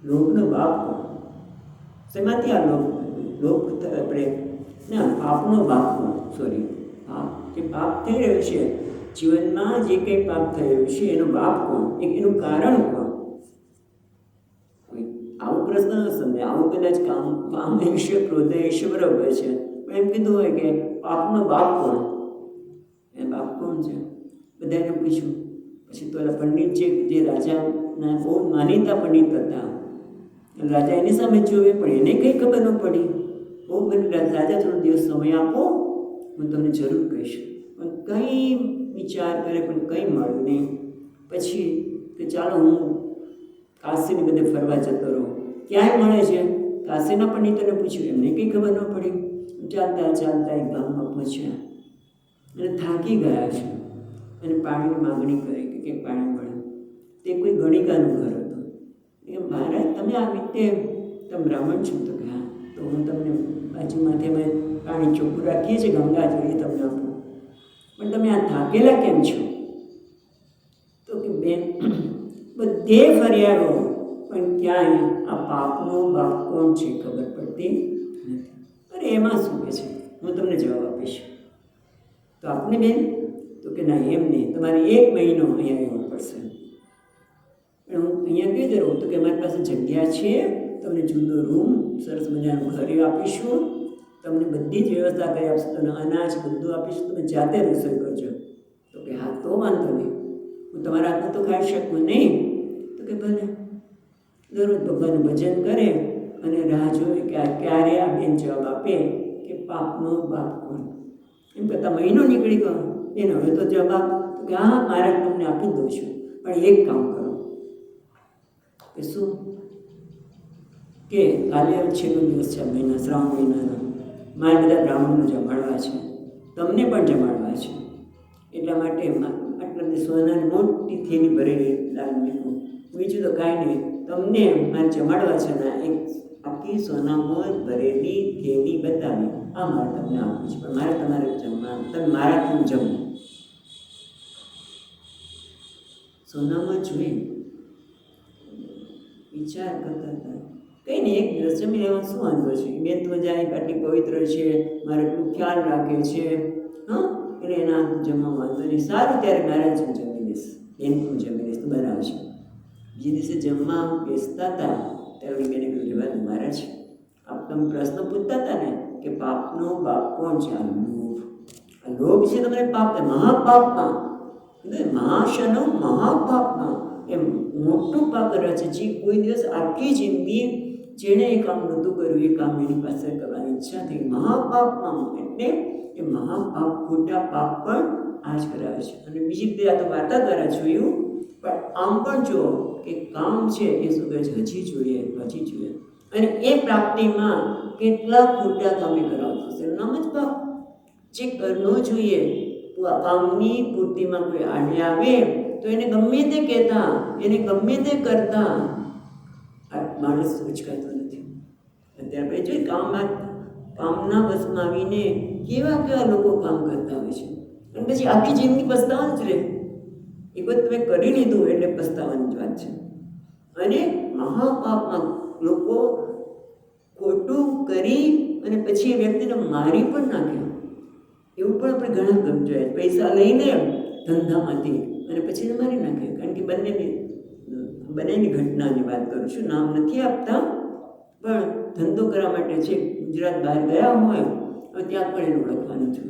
લોભનો બાપ કોણ? શેમાંથી આ લોભ આપણે ના પાપનો બાપ કોણ? સોરી, જે પાપ થઈ રહ્યું છે જીવનમાં, જે કંઈ પાપ થઈ રહ્યું છે એનો બાપ કોણ? એનું કારણ કોણ? આવું પ્રશ્ન ન સમજે. આવું કદાચ કામ વિશે ક્રોધ વિશે બરાબર છે, પણ એમ કીધું હોય કે પાપનો બાપ કોણ? એ બાપ કોણ છે? બધાને પૂછ્યું. પછી તો ઓલા પંડિત છે જે રાજાના બહુ માનીતા પંડિત હતા, રાજા એની સામે જોવે પણ એને કંઈ ખબર ન પડી. બહુ બની રાજા થોડો દિવસ સમય આપો, હું તમને જરૂર કહીશ. પણ કંઈ વિચાર કરે પણ કંઈ મળ્યું નહીં. પછી કે ચાલો હું કાશીને બધે ફરવા જતો રહું. ક્યાંય મળે છે? કાશીના પંડિતોને પૂછ્યું, એમને કંઈ ખબર ન પડી. ચાલતા ચાલતા એક ગામમાં પહોંચ્યા અને થાકી ગયા છે અને પાણીની માગણી કરી કે કંઈક પાણી મળે. તે કોઈ ગણિકાનું ઘર હતું. એ મહારાજ તમે આ રીતે તમે બ્રાહ્મણ છો? તો કે હા. તો હું તમને બાજુમાંથી અમે પાણી ચોખ્ખું રાખીએ છીએ, ગંગા જળ તમને આપું. પણ તમે આ થાકેલા કેમ છો? તો કે બેન બધે ફરિયાદો પણ ક્યાંય આ પાપનો બાપ કોણ છે ખબર પડતી નથી. અરે એમાં શું કે છે, હું તમને જવાબ આપીશ. તો આપને બેન? તો કે ના એમ નહીં, તમારે 1 મહિનો અહીંયા રહેવું પડશે. પણ હું અહીંયા કઈ રીતે રહું? તો કે અમારી પાસે જગ્યા છે, તમને જુદો રૂમ સરસ મજાનું ઘરે આપીશું, તમને બધી જ વ્યવસ્થા કરી આપશું, તમને અનાજ બધું આપીશું, તમે જાતે રસોઈ કરજો. તો કે હા તો વાંધો નહીં, હું તમારા હાથમાં તો ખાઈ શકું નહીં. તો કે ભલે. દરરોજ ભગવાનનું ભજન કરે અને રાહ જોવે કે આ ક્યારે આ બેન જવાબ આપે કે પાપનો બાપ કોણ. એમ કરતાં મહિનો નીકળી ગયો. બેન હવે તો જવાબ તો કે હા મારે તમને આપી દઉં છું, પણ એક કામ કરો. કે શું? કે કાલે છેલ્લો દિવસ છે મહિના, શ્રાવણ મહિનાનો, મારે બધા બ્રાહ્મણો જમાડવા છે, તમને પણ જમાડવા છે. એટલા માટે આટલા સોનાની મોટી થેલી ભરેલી દાન મૂકું. બીજું તો કાંઈ નહીં, તમને મારે જમાડવા છે ને એક આખી સોનામાં ભરેલી થેલી બતાવી, આ મારે તમને આપવું છે. પણ મારે તમારે જમવાનું, તમે મારાથી જમો. સોનામાં જોઈ વિચાર કરતા હતા, કંઈ નહીં, એક દિવસ જમી લેવા શું વાંધો છે? બેન તો જાય આટલી પવિત્ર છે, મારે એટલું ખ્યાલ રાખે છે, હા, એટલે એના જમવા વાંધો નહીં. સારું, ત્યારે મારા જ હું જમી લઈશ, બેન હું જમી લઈશ, તો બરાબર છે. જે દિવસે જમવા બેસતા હતા ત્યારે બેને કહ્યું, રહેવા દો મહારાજ, આપ તમે પ્રશ્ન પૂછતા હતા ને કે પાપનો બાપ કોણ છે? આ લોભ. આ લોભ છે તમને પાપ, મહાપાપમાં, મહાશનો મહાપાપમાં એમ મોટું પાપ કરે છે. જે કોઈ દિવસ આખી જિંદગી જેણે એ કામ નહોતું કર્યું એ કામ એની પાસે કરવાની ઈચ્છા થઈ, મહાપાપમાં. એટલે એ મહાપાપ, ખોટા પાપ પણ આ જ કરાવે છે. અને બીજી રીતે આ તો વાર્તા દ્વારા જોયું, પણ આમ પણ જુઓ કે કામ છે એ શું કહે છે? હજી જોઈએ, હજી જોઈએ. અને એ પ્રાપ્તિમાં કેટલા ખોટા કામે કરાવતો હશે. નામ જ પાપ. જે કરવો જોઈએ, કામની પૂર્તિમાં કોઈ આડે આવે તો એને ગમે તે કહેતા, એને ગમે તે કરતા, આ માણસ ઉચકાતો નથી. અત્યારે પછી જોઈએ કામના વશમાં આવીને કેવા કેવા લોકો કામ કરતા હોય છે. અને પછી આખી જિંદગી પસ્તાવાનું જ રહે. એક વખત તમે કરી લીધું એટલે પસ્તાવાની જ વાત છે. અને મહાપાપમાં લોકો ખોટું કરી અને પછી એ વ્યક્તિને મારી પણ નાખ્યો. એવું પણ આપણે ઘણા ગમતું, પૈસા લઈને ધંધામાંથી અને પછી એને મારી નાખે. કારણ કે બંનેની ઘટનાની વાત કરું છું, નામ નથી આપતા, પણ ધંધો કરવા માટે છે ગુજરાત બહાર ગયા હોય હવે ત્યાં પણ એનું ઓળખવાનું છે.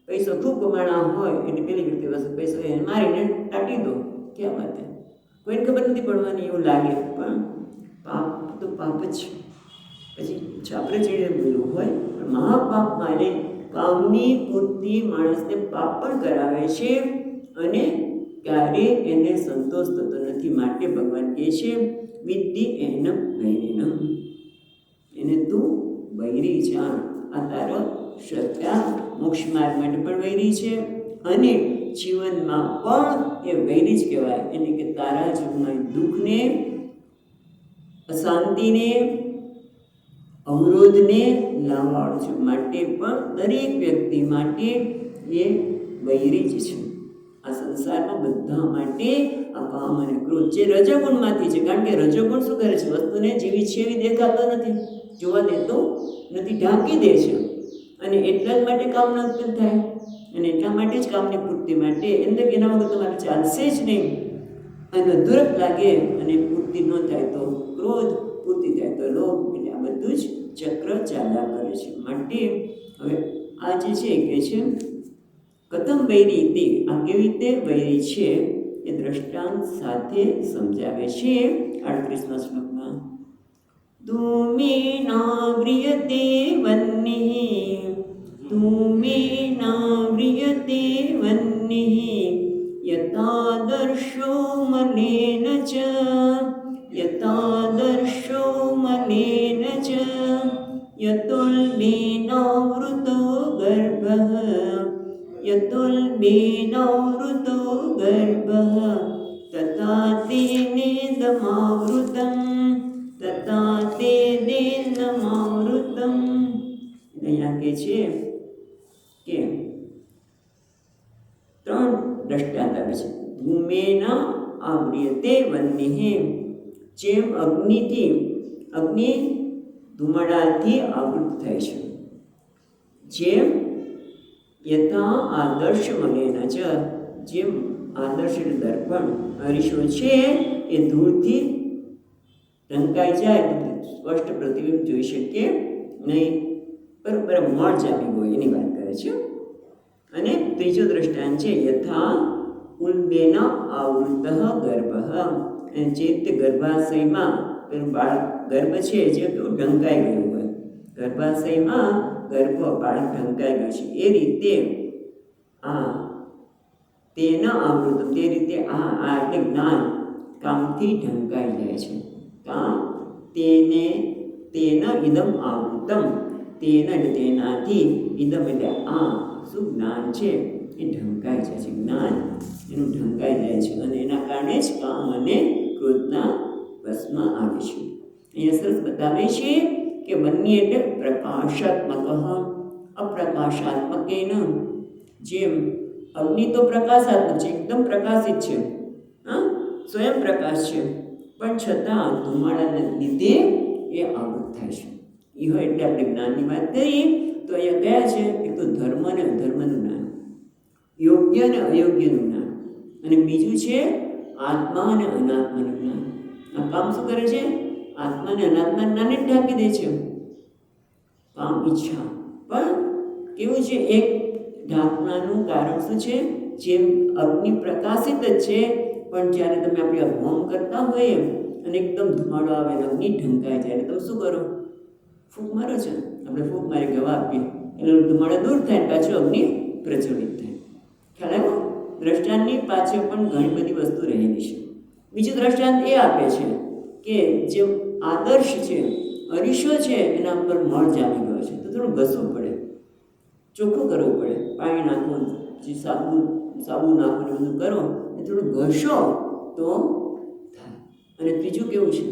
પૈસો ખૂબ કમાણા હોય એટલે પેલી વ્યક્તિ પાસે પૈસો એને મારીને ટાટી દો, ક્યાં વાત? કોઈને ખબર નથી પડવાની એવું લાગે, પણ પાપ તો પાપ જ છે. પછી આપણે જે બોલવું હોય પણ મહાપાપમાં એને કામની પૂર્તિ માણસને પાપ પણ કરાવે છે અને ક્યારેય એને સંતોષ થતો નથી. માટે ભગવાન કહે છે વિદ્ધિ એનમ વૈરિનમ, એને તું વૈરી જાણ. આ તારો સત્યા મોક્ષ માર્ગ માટે પણ વૈરી છે અને જીવનમાં પણ એ વૈરી જ કહેવાય. એટલે કે તારા જીવનમાં દુઃખને, અશાંતિને, અવરોધને લાવવાળું છે. માટે પણ દરેક વ્યક્તિ માટે એ વૈરી જ છે. આ સંસારમાં બધા માટે આ કામ અને ક્રોધ જે રજોગુણમાંથી છે. કારણ કે રજોગુણ શું કરે છે? વસ્તુને જેવી છે એવી દેખાતો નથી, જોવા દેતો નથી, ઢાંકી દે છે. અને એટલા જ માટે કામના ઉત્પન્ન થાય. અને એટલા માટે જ કામની પૂર્તિ માટે અંદર એના વગર તમારે ચાલશે જ નહીં. અને અધૂરપ લાગે અને પૂર્તિ ન થાય તો ક્રોધ, પૂર્તિ થાય તો લોભ. એટલે આ બધું જ ચક્ર ચાલ્યા કરે છે. માટે હવે આ જે છે કે છે કથમ વૈરી તે, આ કેવી રીતે વૈરી છે એ દ્રષ્ટાંત સાથે સમજાવે છે 38મા શ્લોકમાં. ધૂમેનાવ્રિયતે વહ્નિઃ, ધૂમેનાવ્રિયતે વહ્નિઃ, યથાદર્શો મલેન ચ, યથાદર્શો મલેન ચ, યતુલ્બેનાવૃતો ગર્ભઃ, યતુલ્બેનાવૃતો ગર્ભઃ, તથા તેનેદમાવૃતં, તથા તેનેદમાવૃતં. અહીંયા કહે છે કે ત્રણ દ્રષ્ટાંત આવે છે. ધૂમેના આવ્રિયતે વહ્નિઃ, જેમ અગ્નિ ધુમાડાથી આવૃત થાય છે, જેમ યથા આદર્શ મલેન ચ, જેમ આદર્શ દર્પણ અરીસો છે એ ધૂળથી ઢંકાઈ જાય તો સ્પષ્ટ પ્રતિબિંબ જોઈ શકીએ નહીં, બરાબર મળ જામી હોય એની વાત કરે છે. અને ત્રીજો દ્રષ્ટાંત છે યથા ઉલ્બેન આવૃત ગર્ભ, અને જે રીતે ગર્ભાશયમાં પેલું બાળક ગર્ભ છે જે ઢંકાઈ ગયું હોય, ગર્ભાશયમાં ગર્ભ બાળક ઢંકાઈ ગયું છે એ રીતે આ તેના આવૃત, તે રીતે આ એટલે જ્ઞાન કામથી ઢંકાઈ જાય છે. કામ તેના ઇદમ આવૃતમ, તેના એટલે તેનાથી, ઇદમ એટલે આ શું જ્ઞાન છે એ ઢંકાઈ જાય છે, જ્ઞાન એનું ઢંકાઈ જાય છે અને એના કારણે જ કામ અને ક્રોધના વશમાં આવે છે. અહીંયા સરસ બતાવે છે કે બંને એટલે પ્રકાશાત્મક, અપ્રકાશાત્મકેન. જેમ અગ્નિ તો પ્રકાશાત્મક છે, એકદમ પ્રકાશિત છે, હા સ્વયં પ્રકાશ છે, પણ છતાં ધુમાડાને લીધે એ આવૃત થાય છે. એ હોય એટલે આપણે જ્ઞાનની વાત કરીએ તો અહીંયા કયા છે, એક તો ધર્મ અને અધર્મનું જ્ઞાન, યોગ્ય અને અયોગ્યનું જ્ઞાન, અને બીજું છે આત્મા અને અનાત્માનું જ્ઞાન. આ કામ શું કરે છે, આત્મા અને અનાત્મા જ્ઞાનને ઢાંકી દે છે. કામ ઈચ્છા પણ કેવું છે, એક ઢાંકવાનું કારણ શું છે, જેમ અગ્નિ પ્રકાશિત જ છે, પણ જ્યારે તમે આપણે હોમ કરતા હોઈએ અને એકદમ ધુમાડો આવે અને અગ્નિ ઢંકાઈ જાય, તમે શું કરો, ફૂંક મારો છે, આપણે ફૂંક મારી ગવા આપીએ એટલે ધુમાડો દૂર થાય, પાછું અગ્નિ પ્રજ્વલિત થાય. ખ્યાલ આવ્યો? દ્રષ્ટાંતની પાછળ પણ ઘણી બધી વસ્તુ રહેલી છે. બીજું દ્રષ્ટાંત એ આપે છે કે જે આદર્શ છે, અરીસો છે, એના પર મળ જામી ગયો છે તો થોડું ઘસવું પડે, ચોખ્ખું કરવું પડે, પાણી નાખવું, જે સાબુ નાખવું બધું કરો એ થોડું ઘસો તો થાય. અને ત્રીજું કેવું છે,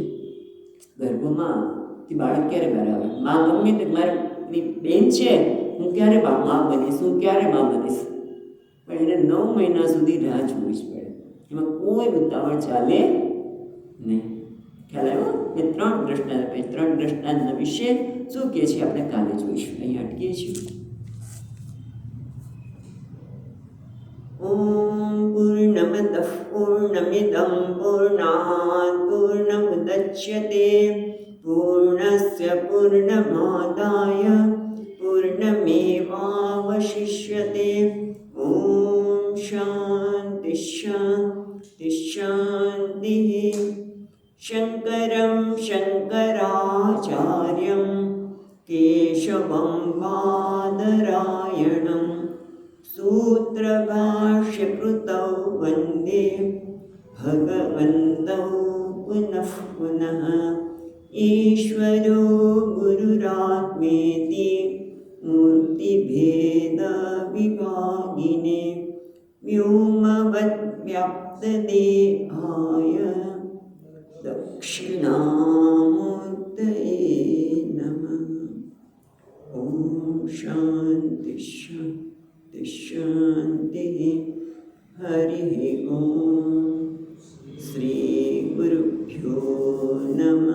ગર્ભમાં બાળક ક્યારે બહાર આવે, માં ગમે તે મારી બેન છે, હું ક્યારે માં બનીશ, હું ક્યારે માં બનીશ, પણ એને 9 મહિના સુધી રાહ જોવી જ પડે, એમાં કોઈ ઉતાવળ ચાલે નહીં. ખ્યાલ આવ્યો? એ 3 દ્રષ્ટાંત આપે. 3 દ્રષ્ટાંતના વિશે શું કહે છે આપણે કાલે જોઈશું. અહીંયા અટકીએ છીએ. ઓમ પૂર્ણમદઃ પૂર્ણમિદં પૂર્ણાત પૂર્ણમુદચ્યતે પૂર્ણસ્ય પૂર્ણમાદાય પૂર્ણમેવાવશિષ્યતે. ઓમ શાંતિ શાંતિ શાંતિ. શંકરં શંકરાચાર્યં કેશવં બાદરાયણં સૂત્રભાષ્યકૃતૌ વંદે ભગવन्तૌ પુનઃ પુનઃ. ઈશ્વરો ગુરુરાત્મેતિ મૂર્તિભેદવિભાગિને વ્યોમવદ્વ્યાપ્તદેહાય દક્ષિણામૂર્તયે નમઃ. ઓમ શાંતિ શાંતિ શાંતિ. હરિ ઓમ. શ્રી ગુરુભ્યો નમઃ.